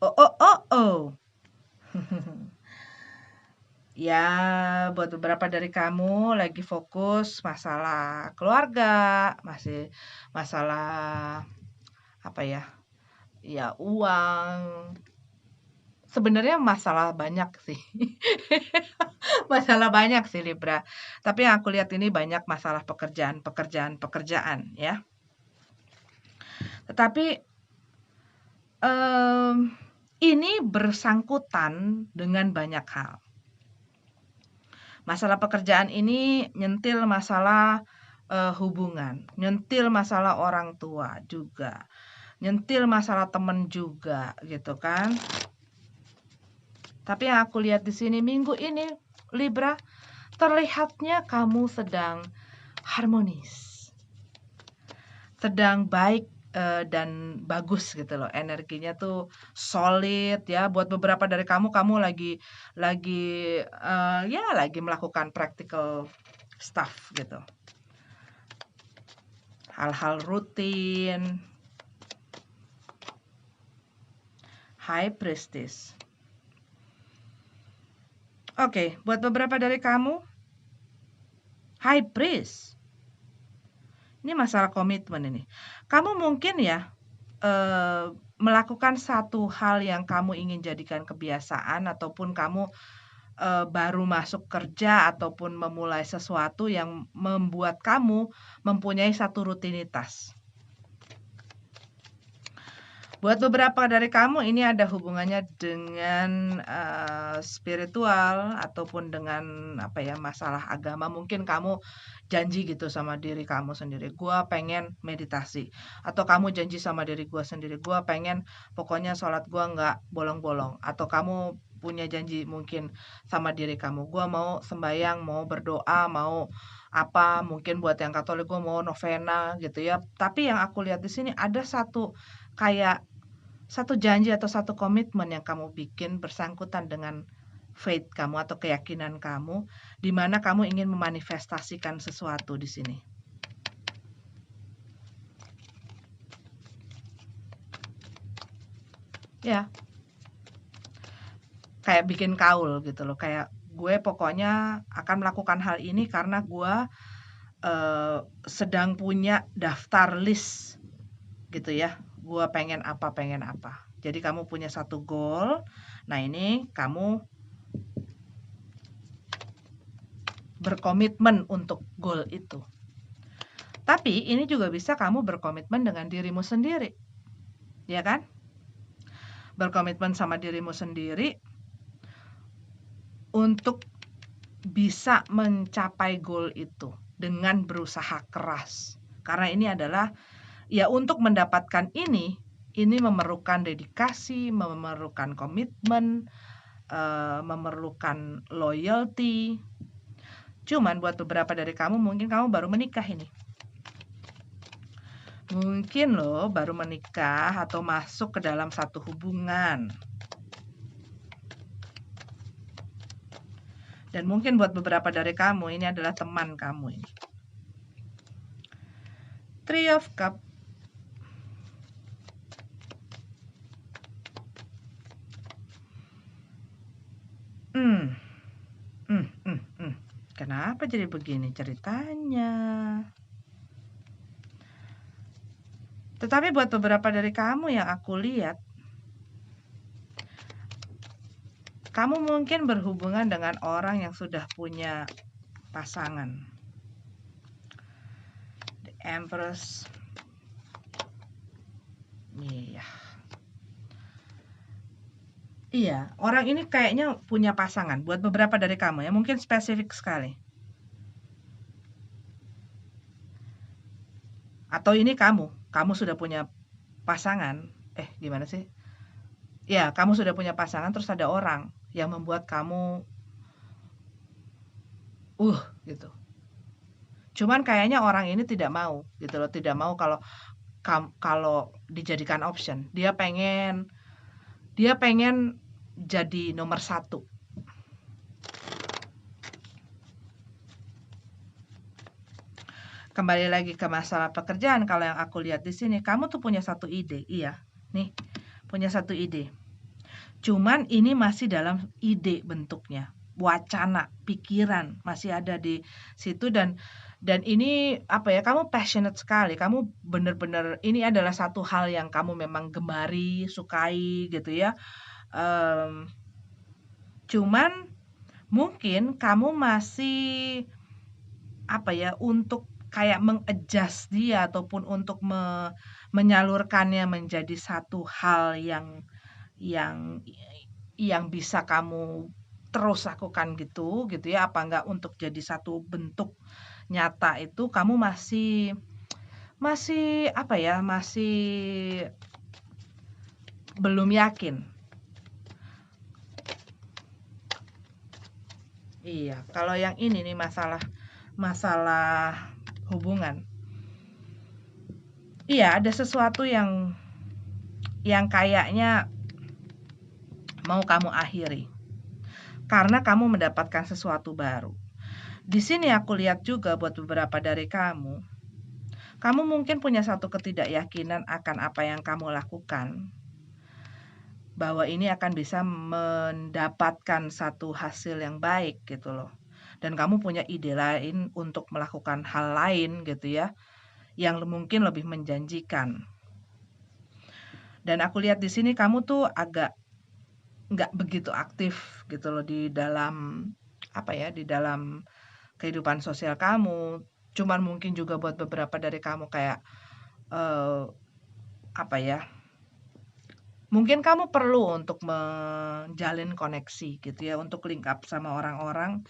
Oh. Ya, buat beberapa dari kamu lagi fokus masalah keluarga, masih masalah apa ya? Ya uang. Sebenarnya masalah banyak sih. Masalah banyak sih Libra. Tapi yang aku lihat ini banyak masalah pekerjaan ya. Tetapi ini bersangkutan dengan banyak hal. Masalah pekerjaan ini nyentil masalah hubungan, nyentil masalah orang tua juga, nyentil masalah temen juga gitu kan. Tapi yang aku lihat di sini minggu ini Libra, terlihatnya kamu sedang harmonis, sedang baik dan bagus gitu loh, energinya tuh solid ya. Buat beberapa dari kamu lagi lagi melakukan practical stuff gitu, hal-hal rutin. High Priestess. Oke, buat beberapa dari kamu High Priest. Ini masalah komitmen ini. Kamu mungkin ya melakukan satu hal yang kamu ingin jadikan kebiasaan ataupun kamu, baru masuk kerja ataupun memulai sesuatu yang membuat kamu mempunyai satu rutinitas. Buat beberapa dari kamu ini ada hubungannya dengan, spiritual ataupun dengan, masalah agama. Mungkin kamu janji gitu sama diri kamu sendiri, "Gua pengen meditasi." Atau kamu janji sama diri gua sendiri, "Gua pengen pokoknya sholat gua nggak bolong-bolong." Atau kamu punya janji mungkin sama diri kamu, "Gua mau sembahyang, mau berdoa, mau apa." Mungkin buat yang Katolik, "Gua mau novena," gitu ya. Tapi yang aku lihat di sini ada kayak satu janji atau satu komitmen yang kamu bikin bersangkutan dengan faith kamu atau keyakinan kamu, di mana kamu ingin memanifestasikan sesuatu di sini. Ya, kayak bikin kaul gitu loh, kayak gue pokoknya akan melakukan hal ini karena gue sedang punya daftar list gitu ya. Gue pengen apa, pengen apa. Jadi kamu punya satu goal. Nah, ini kamu berkomitmen untuk goal itu. Tapi ini juga bisa kamu berkomitmen dengan dirimu sendiri. Ya kan? Berkomitmen sama dirimu sendiri untuk bisa mencapai goal itu dengan berusaha keras. Karena ini adalah ya untuk mendapatkan ini memerlukan dedikasi, memerlukan komitmen, memerlukan loyalty. Cuman buat beberapa dari kamu mungkin kamu baru menikah ini. Mungkin loh baru menikah atau masuk ke dalam satu hubungan. Dan mungkin buat beberapa dari kamu ini adalah teman kamu ini. Three of Cup. Kenapa jadi begini ceritanya? Tetapi buat beberapa dari kamu yang aku lihat, kamu mungkin berhubungan dengan orang yang sudah punya pasangan. The Empress. Iya. Iya, orang ini kayaknya punya pasangan. Buat beberapa dari kamu ya, mungkin spesifik sekali. Atau ini kamu sudah punya pasangan. Gimana sih? Ya, kamu sudah punya pasangan terus ada orang yang membuat kamu gitu. Cuman kayaknya orang ini tidak mau gitu loh, tidak mau kalau dijadikan option. Dia pengen jadi nomor 1. Kembali lagi ke masalah pekerjaan, kalau yang aku lihat di sini, kamu tuh punya satu ide, iya. Nih, punya satu ide. Cuman ini masih dalam ide bentuknya, wacana, pikiran masih ada di situ dan ini kamu passionate sekali. Kamu benar-benar ini adalah satu hal yang kamu memang gemari, sukai gitu ya. Cuman mungkin kamu masih untuk kayak meng-adjust dia ataupun untuk menyalurkannya menjadi satu hal yang bisa kamu terus lakukan gitu ya, apa enggak untuk jadi satu bentuk nyata itu kamu masih masih belum yakin. Iya, kalau yang ini nih masalah hubungan. Iya, ada sesuatu yang kayaknya mau kamu akhiri. Karena kamu mendapatkan sesuatu baru. Di sini aku lihat juga buat beberapa dari kamu mungkin punya satu ketidakyakinan akan apa yang kamu lakukan. Bahwa ini akan bisa mendapatkan satu hasil yang baik gitu loh. Dan kamu punya ide lain untuk melakukan hal lain gitu ya, yang mungkin lebih menjanjikan. Dan aku lihat di sini kamu tuh agak nggak begitu aktif gitu loh di dalam di dalam kehidupan sosial kamu. Cuman mungkin juga buat beberapa dari kamu kayak eh, apa ya? Mungkin kamu perlu untuk menjalin koneksi gitu ya, untuk link up sama orang-orang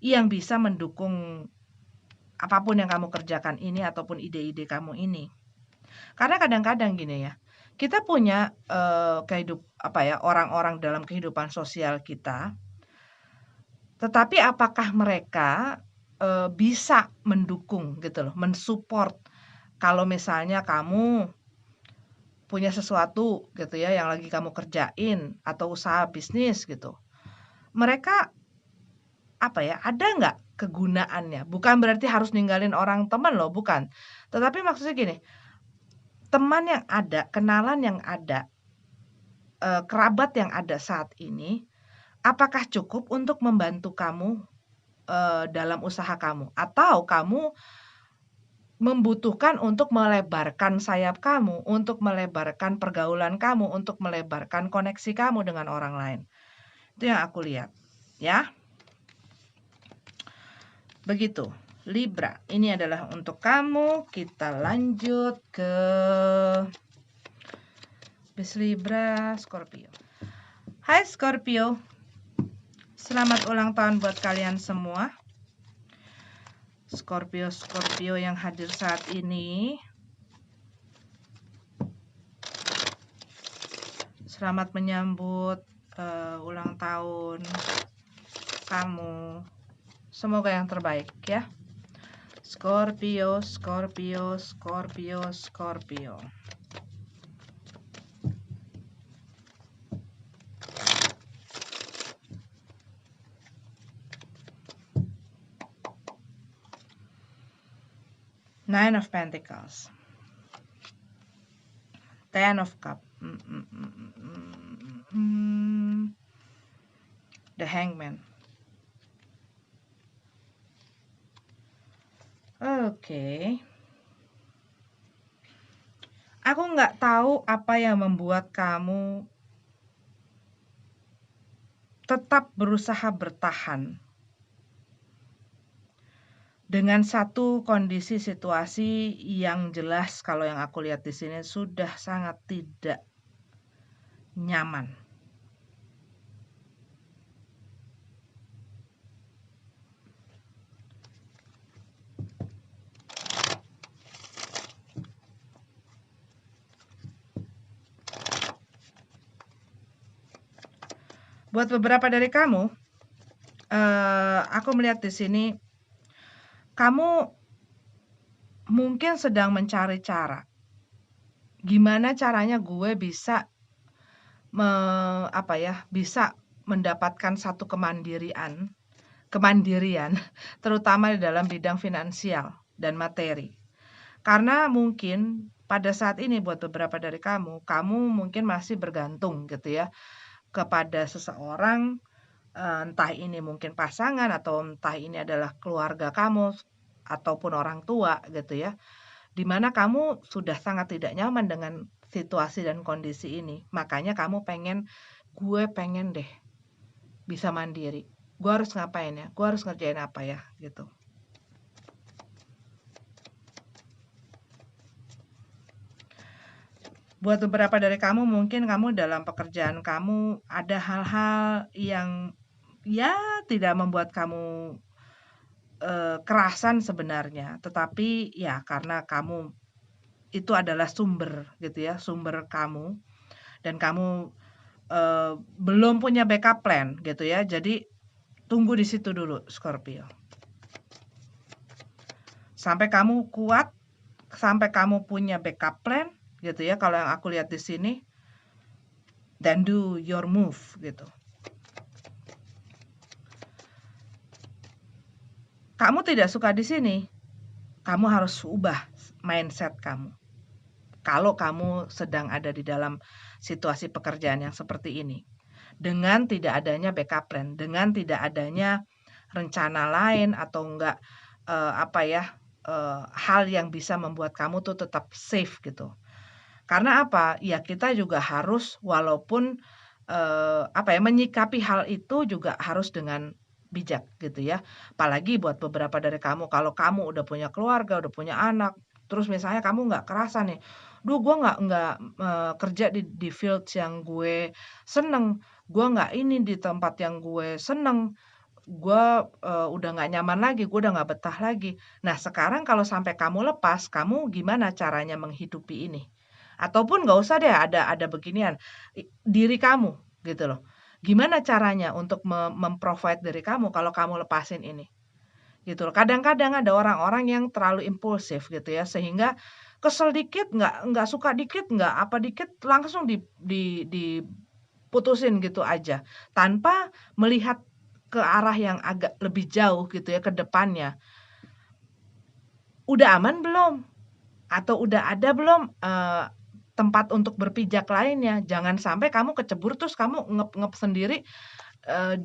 yang bisa mendukung apapun yang kamu kerjakan ini ataupun ide-ide kamu ini. Karena kadang-kadang gini ya, kita punya orang-orang dalam kehidupan sosial kita, tetapi apakah mereka bisa mendukung gitu loh, mensupport kalau misalnya kamu punya sesuatu gitu ya yang lagi kamu kerjain atau usaha bisnis gitu. Mereka ada nggak kegunaannya? Bukan berarti harus ninggalin orang teman loh, bukan. Tetapi maksudnya gini, teman yang ada, kenalan yang ada, kerabat yang ada saat ini, apakah cukup untuk membantu kamu dalam usaha kamu? Atau kamu membutuhkan untuk melebarkan sayap kamu, untuk melebarkan pergaulan kamu, untuk melebarkan koneksi kamu dengan orang lain? Itu yang aku lihat, ya. Begitu. Libra, ini adalah untuk kamu. Kita lanjut ke bis Libra, Scorpio. Hai Scorpio, selamat ulang tahun buat kalian semua. Scorpio yang hadir saat ini, selamat menyambut ulang tahun kamu. Semoga yang terbaik ya. Scorpio. Nine of Pentacles, Ten of Cups, The Hangman. Oke. Aku nggak tahu apa yang membuat kamu tetap berusaha bertahan dengan satu kondisi situasi yang jelas kalau yang aku lihat di sini sudah sangat tidak nyaman. Buat beberapa dari kamu, aku melihat di sini kamu mungkin sedang mencari cara. Gimana caranya gue bisa bisa mendapatkan satu kemandirian, terutama di dalam bidang finansial dan materi. Karena mungkin pada saat ini buat beberapa dari kamu mungkin masih bergantung gitu ya kepada seseorang, entah ini mungkin pasangan atau entah ini adalah keluarga kamu ataupun orang tua gitu ya. Di mana kamu sudah sangat tidak nyaman dengan situasi dan kondisi ini. Makanya kamu gue pengen deh bisa mandiri. Gue harus ngapain ya? Gue harus ngerjain apa ya gitu. Buat beberapa dari kamu mungkin kamu dalam pekerjaan kamu ada hal-hal yang ya tidak membuat kamu kerasan sebenarnya, tetapi ya karena kamu itu adalah sumber gitu ya, sumber kamu dan kamu belum punya backup plan gitu ya. Jadi tunggu di situ dulu Scorpio. Sampai kamu kuat, sampai kamu punya backup plan gitu ya. Kalau yang aku lihat di sini, then do your move gitu. Kamu tidak suka di sini, kamu harus ubah mindset kamu. Kalau kamu sedang ada di dalam situasi pekerjaan yang seperti ini, dengan tidak adanya backup plan, dengan tidak adanya rencana lain atau enggak hal yang bisa membuat kamu tuh tetap safe gitu. Karena apa? Ya kita juga harus walaupun, menyikapi hal itu juga harus dengan bijak gitu ya. Apalagi buat beberapa dari kamu, kalau kamu udah punya keluarga, udah punya anak, terus misalnya kamu nggak kerasa nih, "Duh gue nggak kerja di field yang gue seneng, gue nggak ini di tempat yang gue seneng, gue, udah nggak nyaman lagi, gue udah nggak betah lagi." Nah sekarang kalau sampai kamu lepas, kamu gimana caranya menghidupi ini? Ataupun nggak usah deh ada beginian, diri kamu gitu loh. Gimana caranya untuk mem-provide diri kamu kalau kamu lepasin ini? Gitu loh. Kadang-kadang ada orang-orang yang terlalu impulsif gitu ya, sehingga kesel dikit, nggak suka dikit, nggak apa dikit, langsung diputusin gitu aja, tanpa melihat ke arah yang agak lebih jauh gitu ya, ke depannya. Udah aman belum? Atau udah ada belum, tempat untuk berpijak lainnya? Jangan sampai kamu kecebur terus kamu ngep-ngep sendiri,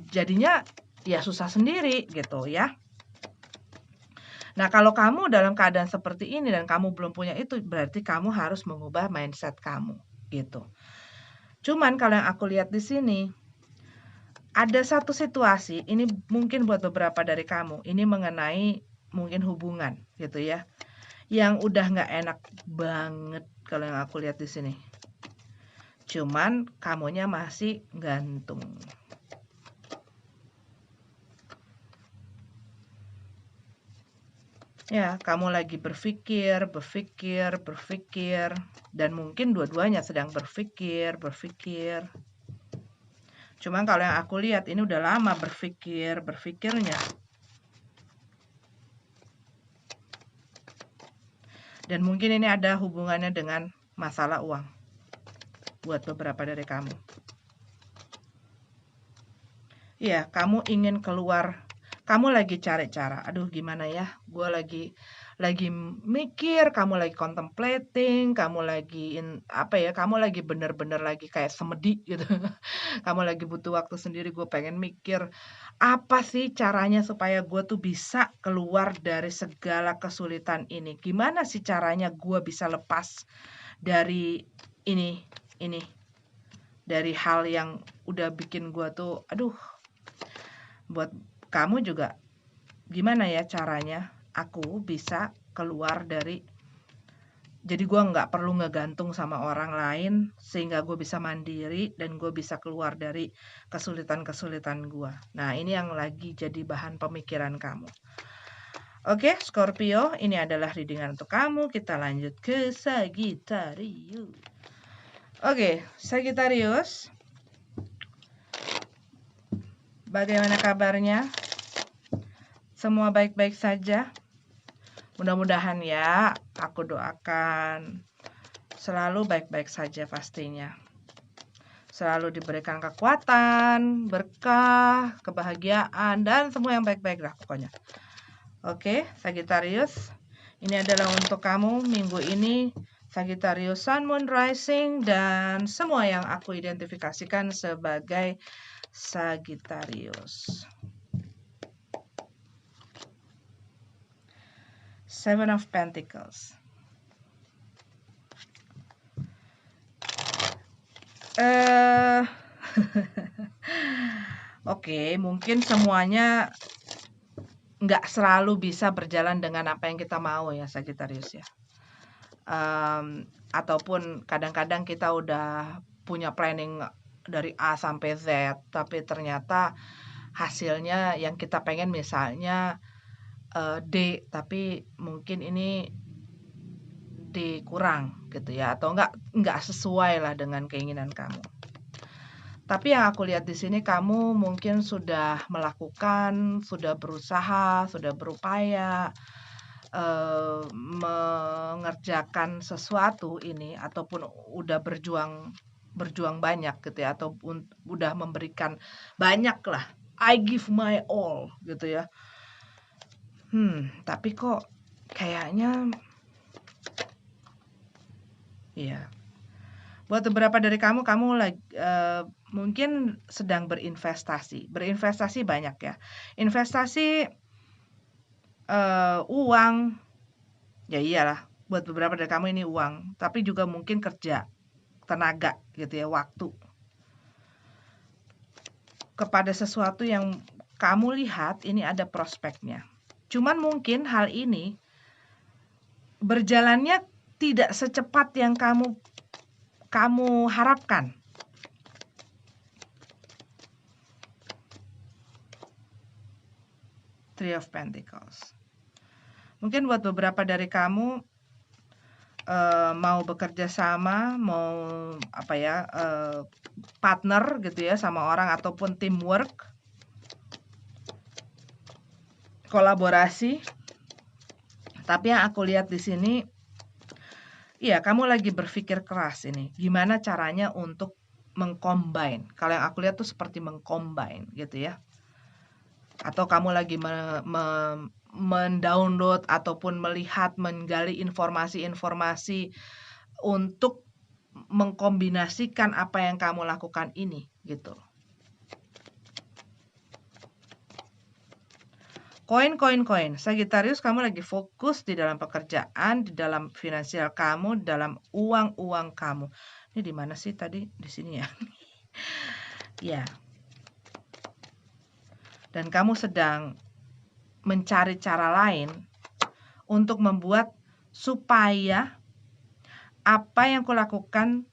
jadinya ya susah sendiri gitu ya. Nah, kalau kamu dalam keadaan seperti ini dan kamu belum punya itu, berarti kamu harus mengubah mindset kamu, gitu. Cuman kalau yang aku lihat di sini, ada satu situasi, ini mungkin buat beberapa dari kamu, ini mengenai mungkin hubungan, gitu ya, yang udah nggak enak banget kalau yang aku lihat di sini. Cuman kamunya masih gantung. Ya, kamu lagi berpikir, dan mungkin dua-duanya sedang berpikir. Cuman kalau yang aku lihat ini udah lama berpikirnya. Dan mungkin ini ada hubungannya dengan masalah uang buat beberapa dari kamu. Iya, kamu ingin keluar, kamu lagi cari cara. Aduh, gimana ya? Gue lagi mikir, kamu lagi contemplating, kamu lagi kamu lagi bener-bener lagi kayak semedi gitu. Kamu lagi butuh waktu sendiri, gue pengen mikir, apa sih caranya supaya gue tuh bisa keluar dari segala kesulitan ini? Gimana sih caranya gue bisa lepas dari ini, dari hal yang udah bikin gue tuh, aduh, buat kamu juga gimana ya caranya aku bisa keluar dari, jadi gue nggak perlu ngegantung sama orang lain sehingga gue bisa mandiri dan gue bisa keluar dari kesulitan-kesulitan gue. Nah ini yang lagi jadi bahan pemikiran kamu. Oke Scorpio, ini adalah readingan untuk kamu. Kita lanjut ke Sagittarius. Oke, Sagittarius, bagaimana kabarnya? Semua baik-baik saja? Mudah-mudahan ya, aku doakan selalu baik-baik saja pastinya. Selalu diberikan kekuatan, berkah, kebahagiaan, dan semua yang baik-baik lah pokoknya. Oke, Sagittarius, ini adalah untuk kamu minggu ini, Sagittarius Sun, Moon, Rising, dan semua yang aku identifikasikan sebagai Sagittarius. Seven of Pentacles. Oke, mungkin semuanya nggak selalu bisa berjalan dengan apa yang kita mau ya Sagittarius ya. Ataupun kadang-kadang kita udah punya planning dari A sampai Z, tapi ternyata hasilnya yang kita pengen misalnya D, tapi mungkin ini D kurang gitu ya, atau nggak sesuai lah dengan keinginan kamu. Tapi yang aku lihat di sini kamu mungkin sudah melakukan, sudah berusaha, sudah berupaya mengerjakan sesuatu ini, ataupun udah berjuang banyak gitu ya, atau udah memberikan banyak lah. I give my all gitu ya. Tapi kok kayaknya ya. Buat beberapa dari kamu lagi mungkin sedang berinvestasi. Berinvestasi banyak ya. Investasi uang, ya iyalah. Buat beberapa dari kamu ini uang, tapi juga mungkin kerja, tenaga gitu ya, waktu. Kepada sesuatu yang kamu lihat ini ada prospeknya. Cuman mungkin hal ini berjalannya tidak secepat yang kamu harapkan. Three of Pentacles. Mungkin buat beberapa dari kamu mau bekerja sama, mau partner gitu ya sama orang ataupun teamwork, kolaborasi. Tapi yang aku lihat di sini, iya kamu lagi berpikir keras ini. Gimana caranya untuk mengcombine? Kalau yang aku lihat tuh seperti mengcombine gitu ya. Atau kamu lagi mendownload ataupun melihat, menggali informasi-informasi untuk mengkombinasikan apa yang kamu lakukan ini gitu. Koin. Sagittarius, kamu lagi fokus di dalam pekerjaan, di dalam finansial kamu, dalam uang kamu. Ini di mana sih tadi? Di sini ya. Ya. Dan kamu sedang mencari cara lain untuk membuat supaya apa yang kulakukan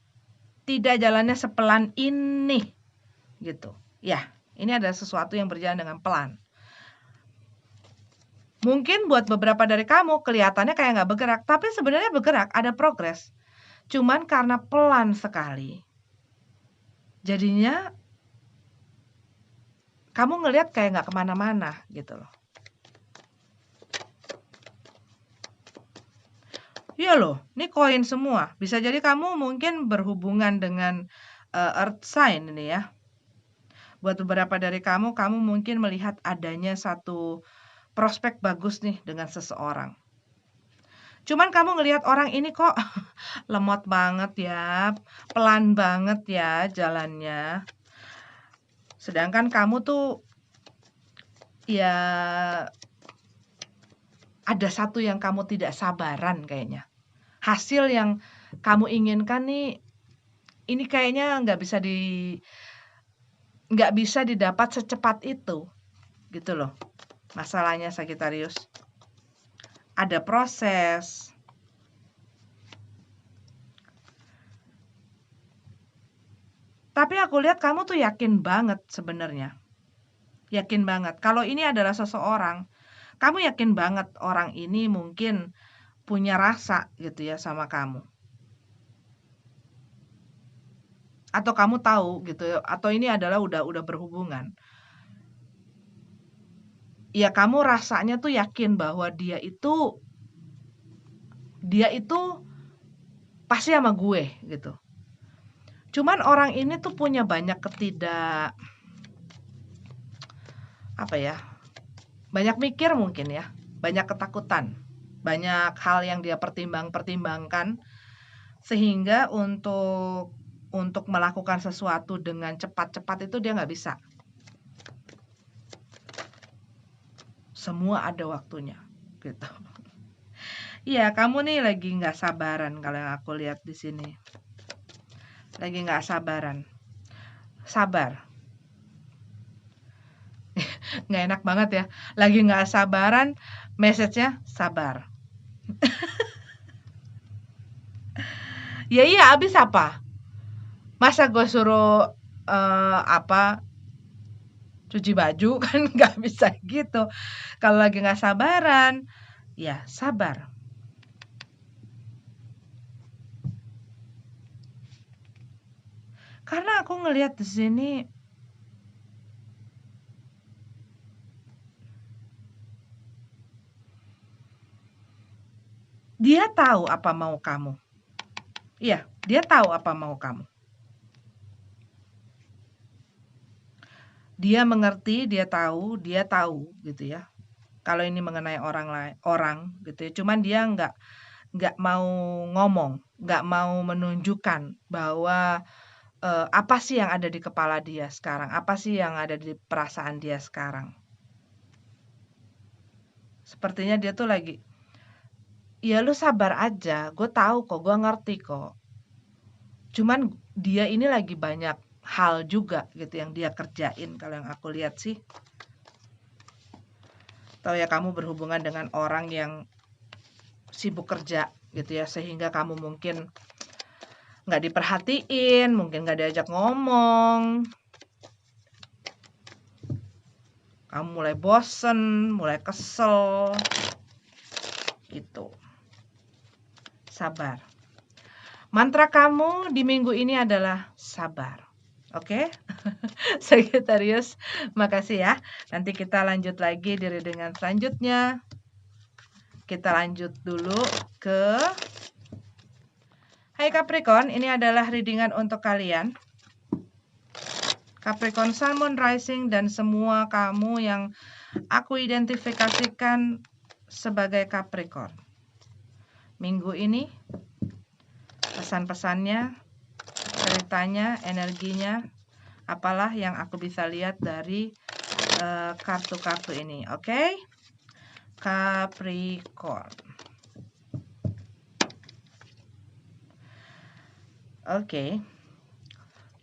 tidak jalannya sepelan ini gitu. Ya, ini adalah sesuatu yang berjalan dengan pelan. Mungkin buat beberapa dari kamu kelihatannya kayak nggak bergerak, tapi sebenarnya bergerak, ada progres. Cuman karena pelan sekali, jadinya kamu ngelihat kayak nggak kemana-mana gitu loh. Iya loh, ini koin semua. Bisa jadi kamu mungkin berhubungan dengan earth sign ini ya. Buat beberapa dari kamu mungkin melihat adanya satu prospek bagus nih dengan seseorang. Cuman kamu ngelihat orang ini kok lemot banget ya, pelan banget ya jalannya. Sedangkan kamu tuh ya ada satu yang kamu tidak sabaran kayaknya. Hasil yang kamu inginkan nih, ini kayaknya nggak bisa didapat secepat itu, gitu loh. Masalahnya Sagittarius, ada proses. Tapi aku lihat kamu tuh yakin banget sebenarnya. Yakin banget. Kalau ini adalah seseorang, kamu yakin banget orang ini mungkin punya rasa gitu ya sama kamu. Atau kamu tahu gitu ya, atau ini adalah udah berhubungan. Ya kamu rasanya tuh yakin bahwa dia itu pasti sama gue gitu. Cuman orang ini tuh punya banyak banyak mikir mungkin ya, banyak ketakutan, banyak hal yang dia pertimbangkan sehingga untuk melakukan sesuatu dengan cepat-cepat itu dia nggak bisa. Semua ada waktunya gitu. Iya, kamu nih lagi nggak sabaran kalau yang aku lihat di sini. Lagi nggak sabaran. Sabar. Nggak enak banget ya. Lagi nggak sabaran, message-nya sabar. Ya iya, abis apa? Masa gue suruh cuci baju kan nggak bisa gitu. Kalau lagi nggak sabaran, ya sabar. Karena aku ngelihat di sini dia tahu apa mau kamu. Iya, dia tahu apa mau kamu. Dia mengerti, dia tahu gitu ya. Kalau ini mengenai orang gitu ya. Cuman dia nggak mau ngomong, nggak mau menunjukkan bahwa apa sih yang ada di kepala dia sekarang, apa sih yang ada di perasaan dia sekarang. Sepertinya dia tuh lagi, ya lu sabar aja, gue tahu kok, gue ngerti kok. Cuman dia ini lagi banyak hal juga gitu yang dia kerjain kalau yang aku lihat sih. Tahu ya kamu berhubungan dengan orang yang sibuk kerja gitu ya, sehingga kamu mungkin nggak diperhatiin, mungkin nggak diajak ngomong, kamu mulai bosen, mulai kesel, gitu. Sabar. Mantra kamu di minggu ini adalah sabar. Oke? Sagittarius, makasih ya. Nanti kita lanjut lagi di readingan selanjutnya. Kita lanjut dulu ke Hai Capricorn, ini adalah readingan untuk kalian. Capricorn Sun, Moon, Rising, dan semua kamu yang aku identifikasikan sebagai Capricorn. Minggu ini, pesan-pesannya, ceritanya, energinya, apalah yang aku bisa lihat dari kartu-kartu ini. Oke? Capricorn. Oke.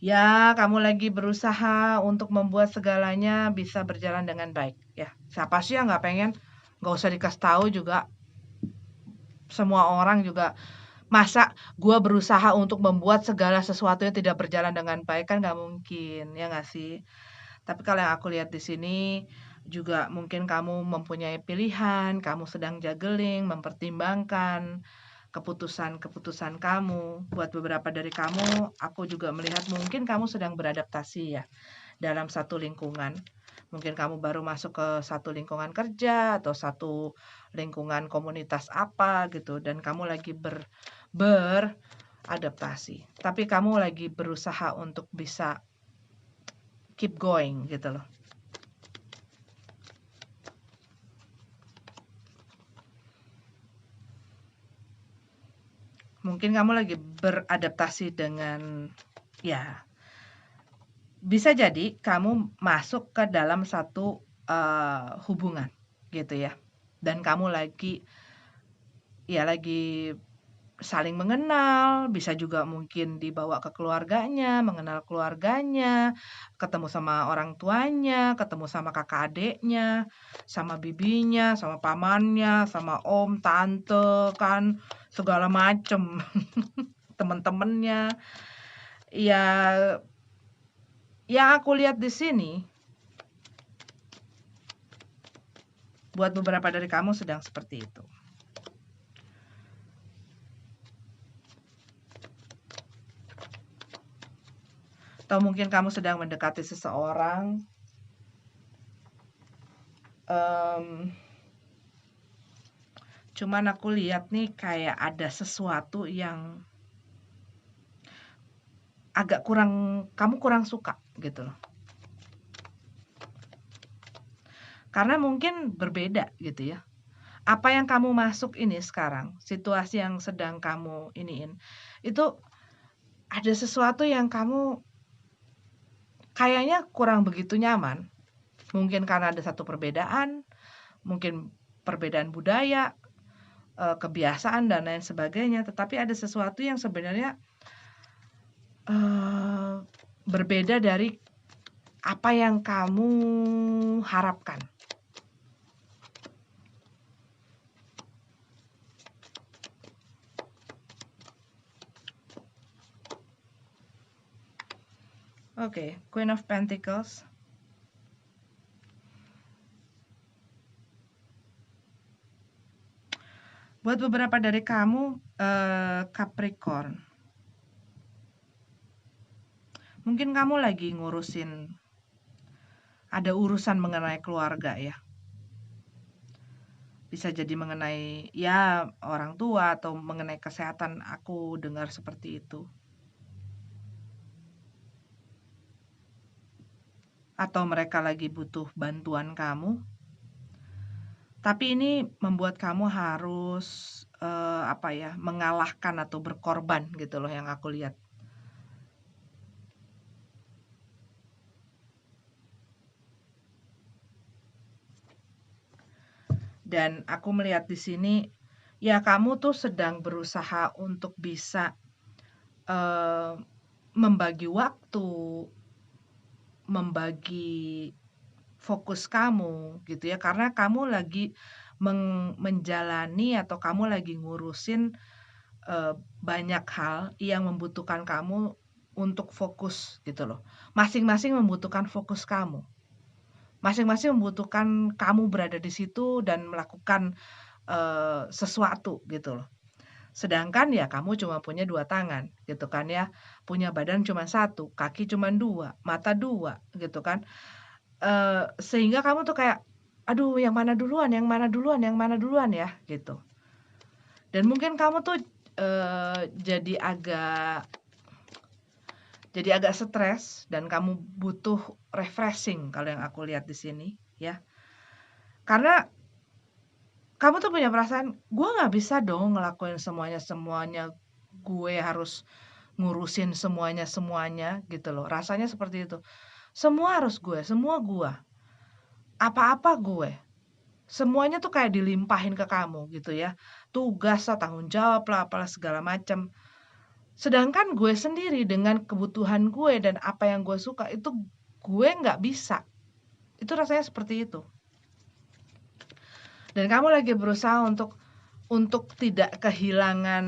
Ya, kamu lagi berusaha untuk membuat segalanya bisa berjalan dengan baik. Ya, siapa sih yang nggak pengen? Nggak usah dikasih tahu juga. Semua orang juga, masa gue berusaha untuk membuat segala sesuatunya tidak berjalan dengan baik, kan nggak mungkin, ya nggak sih? Tapi kalau yang aku lihat di sini juga mungkin kamu mempunyai pilihan, kamu sedang juggling, mempertimbangkan keputusan-keputusan kamu. Buat beberapa dari kamu, aku juga melihat mungkin kamu sedang beradaptasi ya dalam satu lingkungan. Mungkin kamu baru masuk ke satu lingkungan kerja atau satu lingkungan komunitas apa gitu, dan kamu lagi beradaptasi. Tapi kamu lagi berusaha untuk bisa keep going gitu loh. Mungkin kamu lagi beradaptasi dengan, ya, bisa jadi kamu masuk ke dalam satu hubungan gitu ya. Dan kamu lagi saling mengenal, bisa juga mungkin dibawa ke keluarganya, mengenal keluarganya, ketemu sama orang tuanya, ketemu sama kakak adeknya, sama bibinya, sama pamannya, sama om, tante, kan segala macem, temen-temennya. Ya, yang aku lihat di sini, buat beberapa dari kamu sedang seperti itu. Atau mungkin kamu sedang mendekati seseorang, cuman aku lihat nih kayak ada sesuatu yang agak kamu kurang suka gitu loh. Karena mungkin berbeda gitu ya. Apa yang kamu masuk ini sekarang, situasi yang sedang kamu iniin, itu ada sesuatu yang kamu kayaknya kurang begitu nyaman. Mungkin karena ada satu perbedaan, mungkin perbedaan budaya, kebiasaan dan lain sebagainya, tetapi ada sesuatu yang sebenarnya berbeda dari apa yang kamu harapkan. Oke, Queen of Pentacles. Buat beberapa dari kamu, Capricorn, mungkin kamu lagi ada urusan mengenai keluarga ya. Bisa jadi mengenai ya orang tua atau mengenai kesehatan, aku dengar seperti itu. Atau mereka lagi butuh bantuan kamu. Tapi ini membuat kamu harus mengalahkan atau berkorban gitu loh yang aku lihat. Dan aku melihat di sini ya kamu tuh sedang berusaha untuk bisa membagi waktu, membagi fokus kamu gitu ya, karena kamu lagi menjalani atau kamu lagi ngurusin, banyak hal yang membutuhkan kamu untuk fokus gitu loh. Masing-masing membutuhkan fokus kamu, masing-masing membutuhkan kamu berada di situ dan melakukan, sesuatu gitu loh. Sedangkan ya kamu cuma punya 2 tangan gitu kan ya, punya badan cuma satu, kaki cuma 2, mata 2 gitu kan. Sehingga kamu tuh kayak, "Aduh yang mana duluan yang mana duluan yang mana duluan ya?" Gitu. Dan mungkin kamu tuh, jadi agak stres dan kamu butuh refreshing kalau yang aku lihat di sini ya. Karena kamu tuh punya perasaan, "Gue nggak bisa dong ngelakuin semuanya-semuanya, gue harus ngurusin semuanya-semuanya," gitu loh, rasanya seperti itu. Semua harus gue, semua gue, apa-apa gue, semuanya tuh kayak dilimpahin ke kamu gitu ya, tugas lah, tanggung jawab lah, apalah segala macam. Sedangkan gue sendiri dengan kebutuhan gue dan apa yang gue suka itu gue nggak bisa, itu rasanya seperti itu. Dan kamu lagi berusaha untuk tidak kehilangan,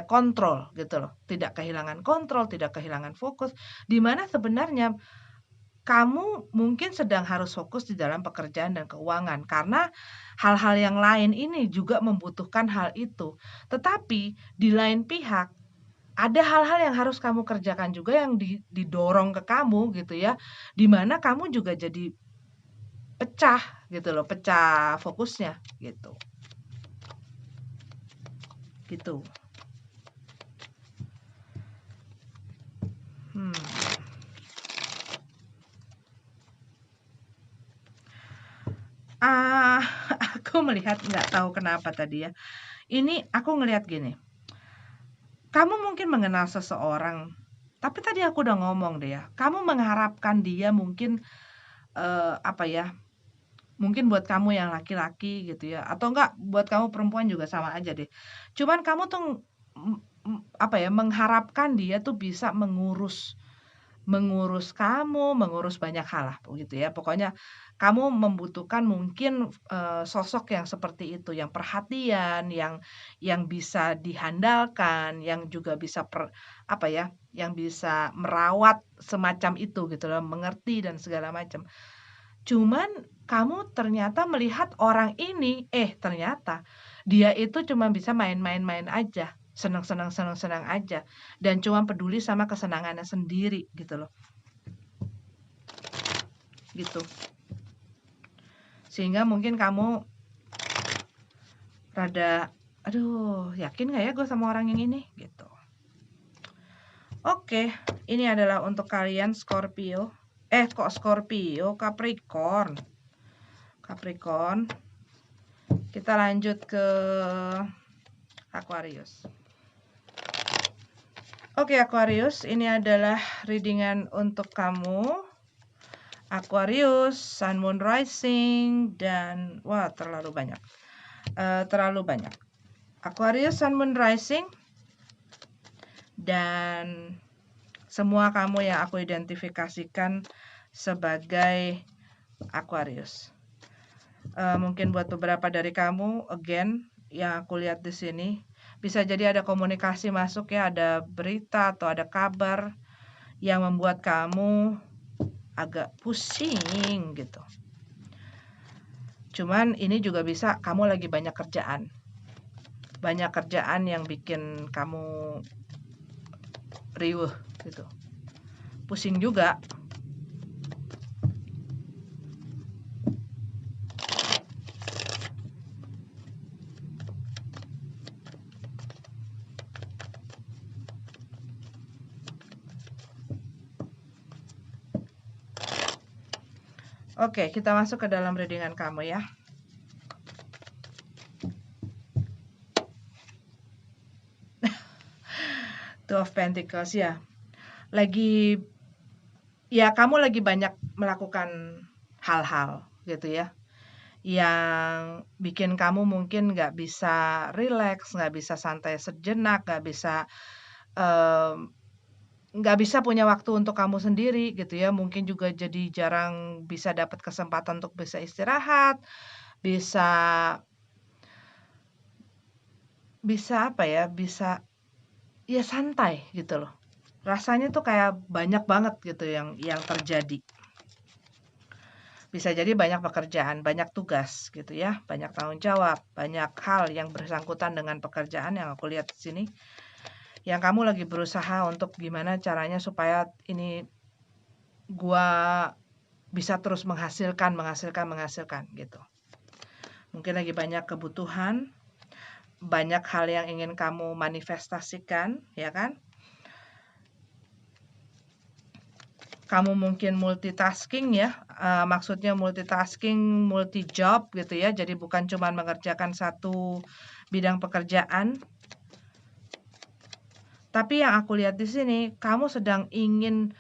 kontrol gitu loh, tidak kehilangan kontrol, tidak kehilangan fokus, di mana sebenarnya kamu mungkin sedang harus fokus di dalam pekerjaan dan keuangan, karena hal-hal yang lain ini juga membutuhkan hal itu. Tetapi di lain pihak, ada hal-hal yang harus kamu kerjakan juga yang didorong ke kamu gitu ya, di mana kamu juga jadi pecah gitu loh, pecah fokusnya gitu. Gitu. Hmm. Aku melihat nggak tahu kenapa tadi ya. Ini aku ngelihat gini, kamu mungkin mengenal seseorang, tapi tadi aku udah ngomong deh ya, kamu mengharapkan dia mungkin, apa ya, mungkin buat kamu yang laki-laki gitu ya, atau enggak buat kamu perempuan juga sama aja deh. Cuman kamu tuh, apa ya, mengharapkan dia tuh bisa mengurus Mengurus kamu, mengurus banyak hal lah begitu ya. Pokoknya kamu membutuhkan mungkin, sosok yang seperti itu, yang perhatian, yang bisa dihandalkan, yang juga bisa apa ya, yang bisa merawat semacam itu gitu loh, mengerti dan segala macam. Cuman kamu ternyata melihat orang ini, ternyata dia itu cuma bisa main-main-main aja, senang-senang aja, dan cuma peduli sama kesenangannya sendiri gitu loh, gitu. Sehingga mungkin kamu rada, "Aduh yakin nggak ya gue sama orang yang ini?" Gitu. Oke, ini adalah untuk kalian Scorpio. Kok Scorpio? Capricorn. Capricorn. Kita lanjut ke Aquarius. Oke, Aquarius, ini adalah readingan untuk kamu. Aquarius, Sun, Moon, Rising, dan wah terlalu banyak. Terlalu banyak. Aquarius, Sun, Moon, Rising, dan semua kamu yang aku identifikasikan sebagai Aquarius. Mungkin buat beberapa dari kamu, again, yang aku lihat di sini, bisa jadi ada komunikasi masuk ya, ada berita atau ada kabar yang membuat kamu agak pusing gitu. Cuman ini juga bisa kamu lagi banyak kerjaan. Banyak kerjaan yang bikin kamu riuh gitu. Pusing juga. Oke, kita masuk ke dalam readingan kamu ya. Two of Pentacles ya. Kamu lagi banyak melakukan hal-hal gitu ya, yang bikin kamu mungkin nggak bisa rileks, nggak bisa santai sejenak, mmm, nggak bisa punya waktu untuk kamu sendiri gitu ya, mungkin juga jadi jarang bisa dapat kesempatan untuk bisa istirahat, bisa bisa apa ya, bisa ya santai gitu loh. Rasanya tuh kayak banyak banget gitu yang terjadi. Bisa jadi banyak pekerjaan, banyak tugas gitu ya, banyak tanggung jawab, banyak hal yang bersangkutan dengan pekerjaan yang aku lihat di sini. Yang kamu lagi berusaha untuk gimana caranya supaya ini gua bisa terus menghasilkan gitu. Mungkin lagi banyak kebutuhan, banyak hal yang ingin kamu manifestasikan, ya kan? Kamu mungkin multitasking ya, maksudnya multitasking, multi job gitu ya. Jadi bukan cuma mengerjakan satu bidang pekerjaan. Tapi yang aku lihat di sini, kamu sedang ingin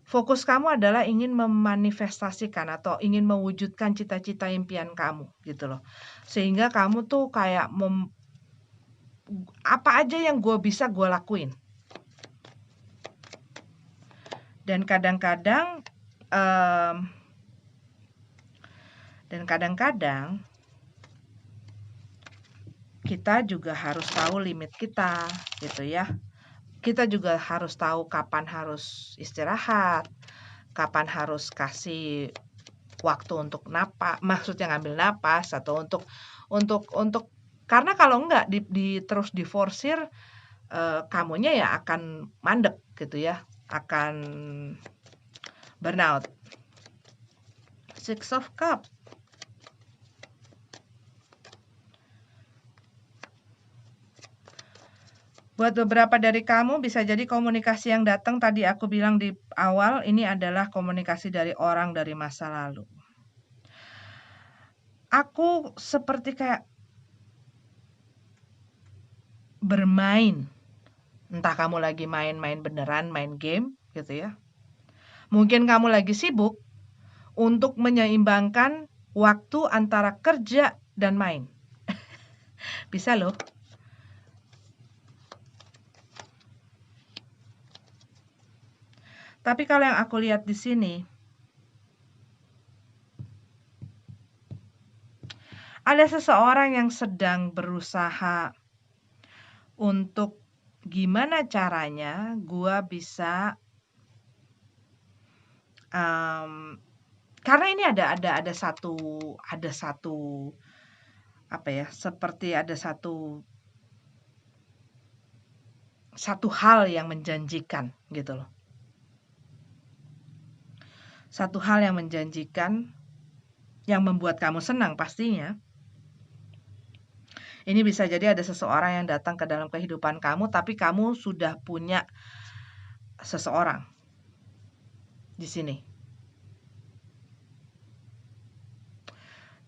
fokus kamu adalah ingin memanifestasikan atau ingin mewujudkan cita-cita impian kamu gitu loh. Sehingga kamu tuh kayak apa aja yang gue bisa gue lakuin. Dan kadang-kadang kita juga harus tahu limit kita gitu ya. Kita juga harus tahu kapan harus istirahat, kapan harus kasih waktu untuk maksudnya ngambil napas atau untuk karena kalau enggak terus diforsir, kamunya ya akan mandek gitu ya, akan burnout. Six of Cup. Buat beberapa dari kamu bisa jadi komunikasi yang datang tadi aku bilang di awal ini adalah komunikasi dari orang dari masa lalu. Aku seperti kayak bermain. Entah kamu lagi main-main beneran, main game gitu ya. Mungkin kamu lagi sibuk untuk menyeimbangkan waktu antara kerja dan main. Bisa loh. Tapi kalau yang aku lihat di sini, ada seseorang yang sedang berusaha untuk gimana caranya gua bisa karena ini ada satu apa ya, seperti ada satu hal yang menjanjikan gitu loh. Satu hal yang menjanjikan yang membuat kamu senang pastinya. Ini bisa jadi ada seseorang yang datang ke dalam kehidupan kamu, tapi kamu sudah punya seseorang di sini.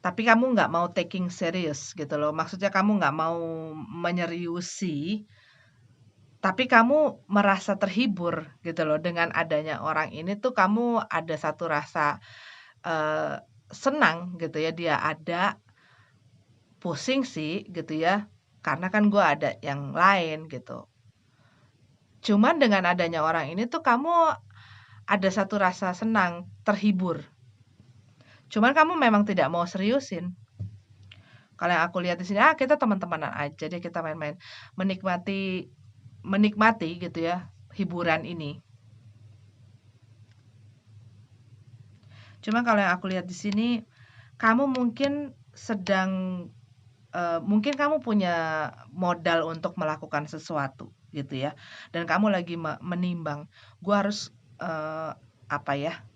Tapi kamu nggak mau taking serious gitu loh. Maksudnya kamu nggak mau menyeriusi, tapi kamu merasa terhibur gitu loh dengan adanya orang ini tuh kamu ada satu rasa senang gitu ya dia ada. Pusing sih gitu ya, karena kan gue ada yang lain gitu. Cuman dengan adanya orang ini tuh kamu ada satu rasa senang, terhibur. Cuman kamu memang tidak mau seriusin. Kalau yang aku lihat di sini, kita teman-temanan aja deh, kita main-main, menikmati menikmati gitu ya hiburan ini. Cuma kalau yang aku lihat di sini, kamu mungkin mungkin kamu punya modal untuk melakukan sesuatu gitu ya, dan kamu lagi menimbang, gue harus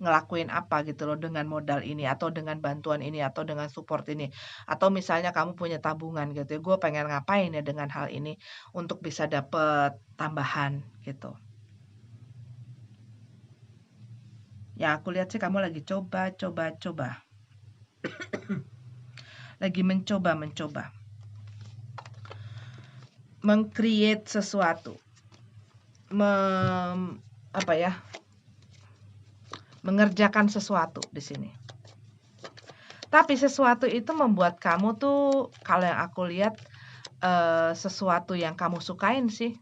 ngelakuin apa gitu loh dengan modal ini atau dengan bantuan ini atau dengan support ini, atau misalnya kamu punya tabungan gitu ya, gue pengen ngapain ya dengan hal ini untuk bisa dapet tambahan gitu. Ya aku lihat sih kamu lagi coba lagi mencoba meng-create sesuatu, mengerjakan sesuatu di sini. Tapi sesuatu itu membuat kamu tuh kalau yang aku lihat, sesuatu yang kamu sukain sih.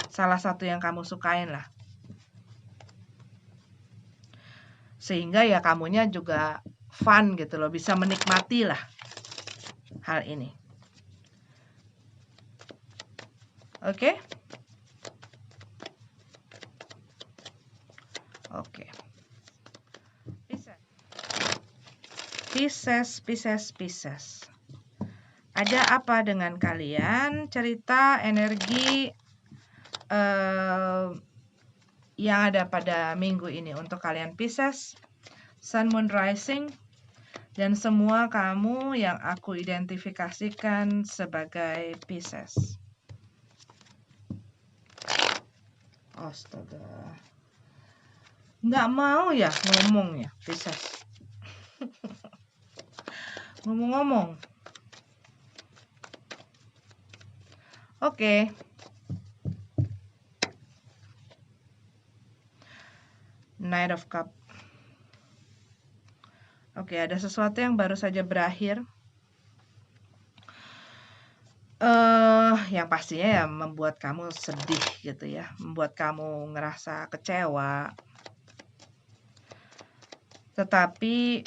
Salah satu yang kamu sukain lah. Sehingga ya kamunya juga fun gitu loh, bisa menikmati lah hal ini. Oke? Oke. Pisces. Ada apa dengan kalian? Cerita energi yang ada pada minggu ini untuk kalian Pisces, Sun, Moon, Rising, dan semua kamu yang aku identifikasikan sebagai Pisces. Astaga. Nggak mau ya ngomong ya Pisces. Ngomong-ngomong. Oke. Knight of Cup. Oke, ada sesuatu yang baru saja berakhir. Yang pastinya ya membuat kamu sedih gitu ya, membuat kamu ngerasa kecewa. Tetapi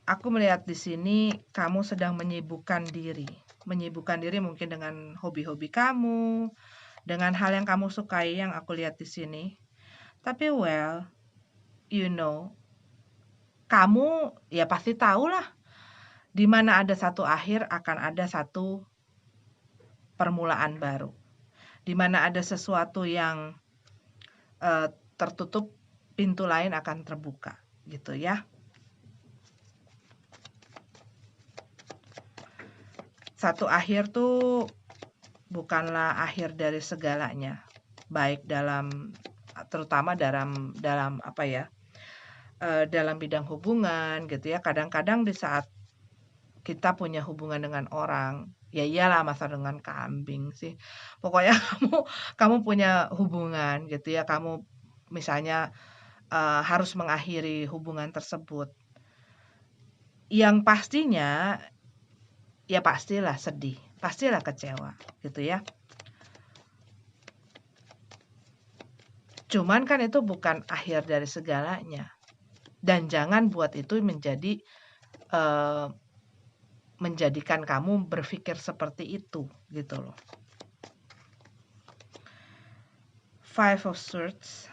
aku melihat di sini kamu sedang menyibukkan diri mungkin dengan hobi-hobi kamu, dengan hal yang kamu sukai yang aku lihat di sini. Tapi well, kamu ya pasti tahulah di mana ada satu akhir akan ada satu permulaan baru. Di mana ada sesuatu yang tertutup, pintu lain akan terbuka, gitu ya. Satu akhir tuh bukanlah akhir dari segalanya, baik terutama dalam apa ya, dalam bidang hubungan gitu ya. Kadang-kadang di saat kita punya hubungan dengan orang, ya iyalah masa dengan kambing sih. Pokoknya kamu punya hubungan gitu ya, kamu misalnya harus mengakhiri hubungan tersebut. Yang pastinya ya pastilah sedih, pastilah kecewa gitu ya. Cuman kan itu bukan akhir dari segalanya. Dan jangan buat itu menjadikan kamu berpikir seperti itu gitu loh. Five of Swords.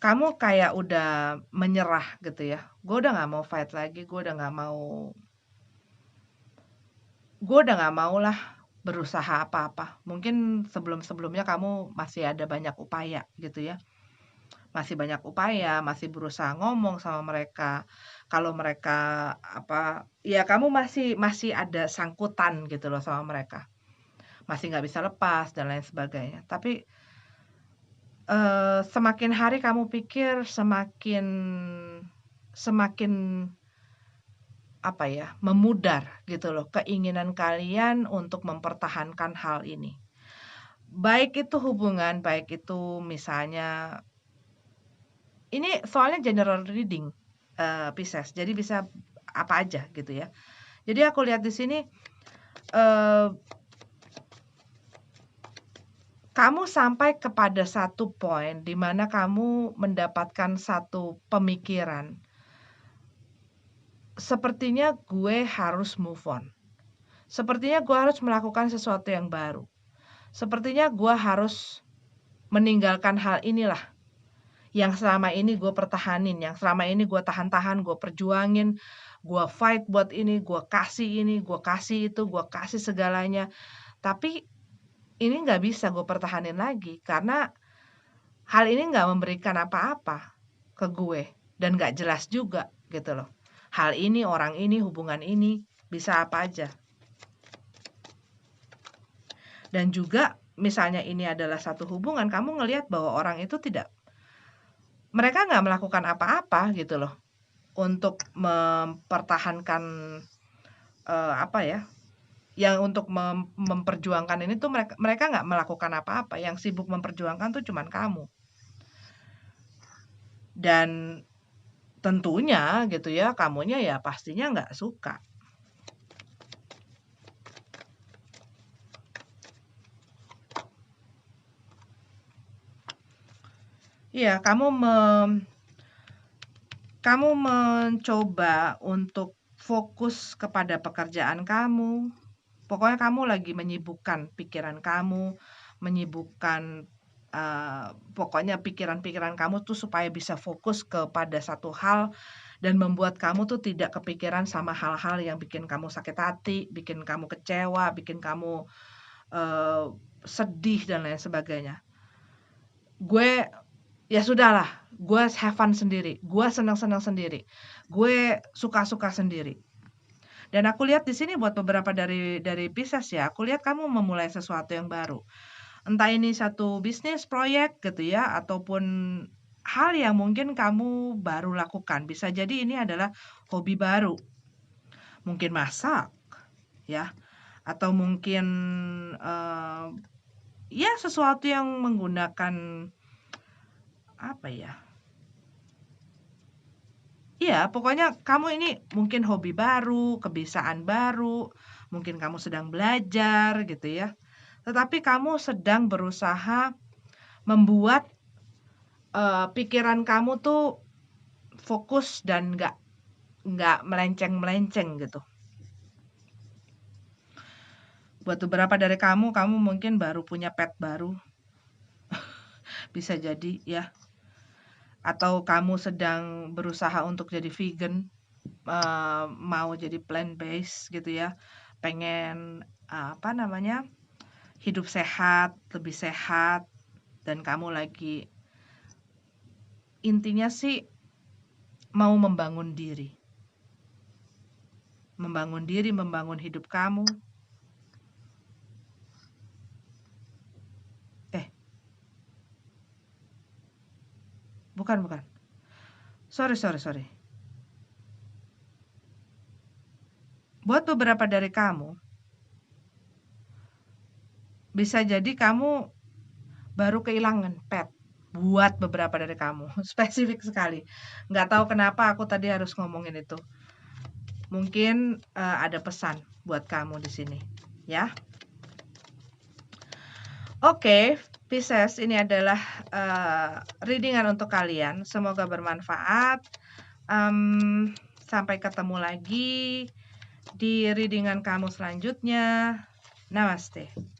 Kamu kayak udah menyerah gitu ya. Gue udah gak mau fight lagi, gue udah gak mau lah berusaha apa-apa. Mungkin sebelum-sebelumnya kamu masih ada banyak upaya gitu ya. Masih banyak upaya, masih berusaha ngomong sama mereka. Kalau mereka ya kamu masih ada sangkutan gitu loh sama mereka. Masih nggak bisa lepas dan lain sebagainya. Tapi semakin hari kamu pikir semakin memudar gitu loh keinginan kalian untuk mempertahankan hal ini. Baik itu hubungan, baik itu misalnya ini soalnya general reading Pisces. Jadi bisa apa aja gitu ya. Jadi aku lihat di sini kamu sampai kepada satu poin di mana kamu mendapatkan satu pemikiran. Sepertinya gue harus move on. Sepertinya gue harus melakukan sesuatu yang baru. Sepertinya gue harus meninggalkan hal inilah yang selama ini gue pertahanin, yang selama ini gue tahan-tahan, gue perjuangin, gue fight buat ini, gue kasih itu, gue kasih segalanya. Tapi ini nggak bisa gue pertahanin lagi karena hal ini nggak memberikan apa-apa ke gue dan nggak jelas juga gitu loh. Hal ini, orang ini, hubungan ini bisa apa aja. Dan juga misalnya ini adalah satu hubungan, kamu ngelihat bahwa orang itu mereka nggak melakukan apa-apa gitu loh untuk mempertahankan yang untuk memperjuangkan ini tuh mereka nggak melakukan apa-apa. Yang sibuk memperjuangkan tuh cuman kamu. Dan tentunya gitu ya, kamunya ya pastinya nggak suka. Iya, kamu mencoba untuk fokus kepada pekerjaan kamu. Pokoknya kamu lagi menyibukkan pikiran kamu, menyibukkan, pokoknya pikiran-pikiran kamu tuh supaya bisa fokus kepada satu hal dan membuat kamu tuh tidak kepikiran sama hal-hal yang bikin kamu sakit hati, bikin kamu kecewa, bikin kamu, eee, sedih dan lain sebagainya. Gue Ya sudahlah, gue have fun sendiri, gue senang-senang sendiri, gue suka-suka sendiri. Dan aku lihat di sini buat beberapa dari Pisces ya, aku lihat kamu memulai sesuatu yang baru. Entah ini satu bisnis, proyek gitu ya, ataupun hal yang mungkin kamu baru lakukan. Bisa jadi ini adalah hobi baru. Mungkin masak ya, atau mungkin, eee, ya sesuatu yang menggunakan apa ya, iya, pokoknya kamu ini mungkin hobi baru, kebiasaan baru, mungkin kamu sedang belajar gitu ya. Tetapi kamu sedang berusaha membuat, pikiran kamu tuh fokus dan nggak melenceng-melenceng gitu. Buat beberapa dari kamu mungkin baru punya pet baru, bisa jadi ya, atau kamu sedang berusaha untuk jadi vegan, mau jadi plant based gitu ya, pengen, apa namanya, hidup sehat, lebih sehat, dan kamu lagi intinya sih mau membangun diri. Membangun diri, membangun hidup kamu. Eh, bukan. Sorry. Buat beberapa dari kamu, bisa jadi kamu baru kehilangan pet. Buat beberapa dari kamu, spesifik sekali. Nggak tahu kenapa aku tadi harus ngomongin itu. Mungkin ada pesan buat kamu di sini, ya. Oke, Pisces, ini adalah readingan untuk kalian. Semoga bermanfaat. Sampai ketemu lagi di readingan kamu selanjutnya. Namaste.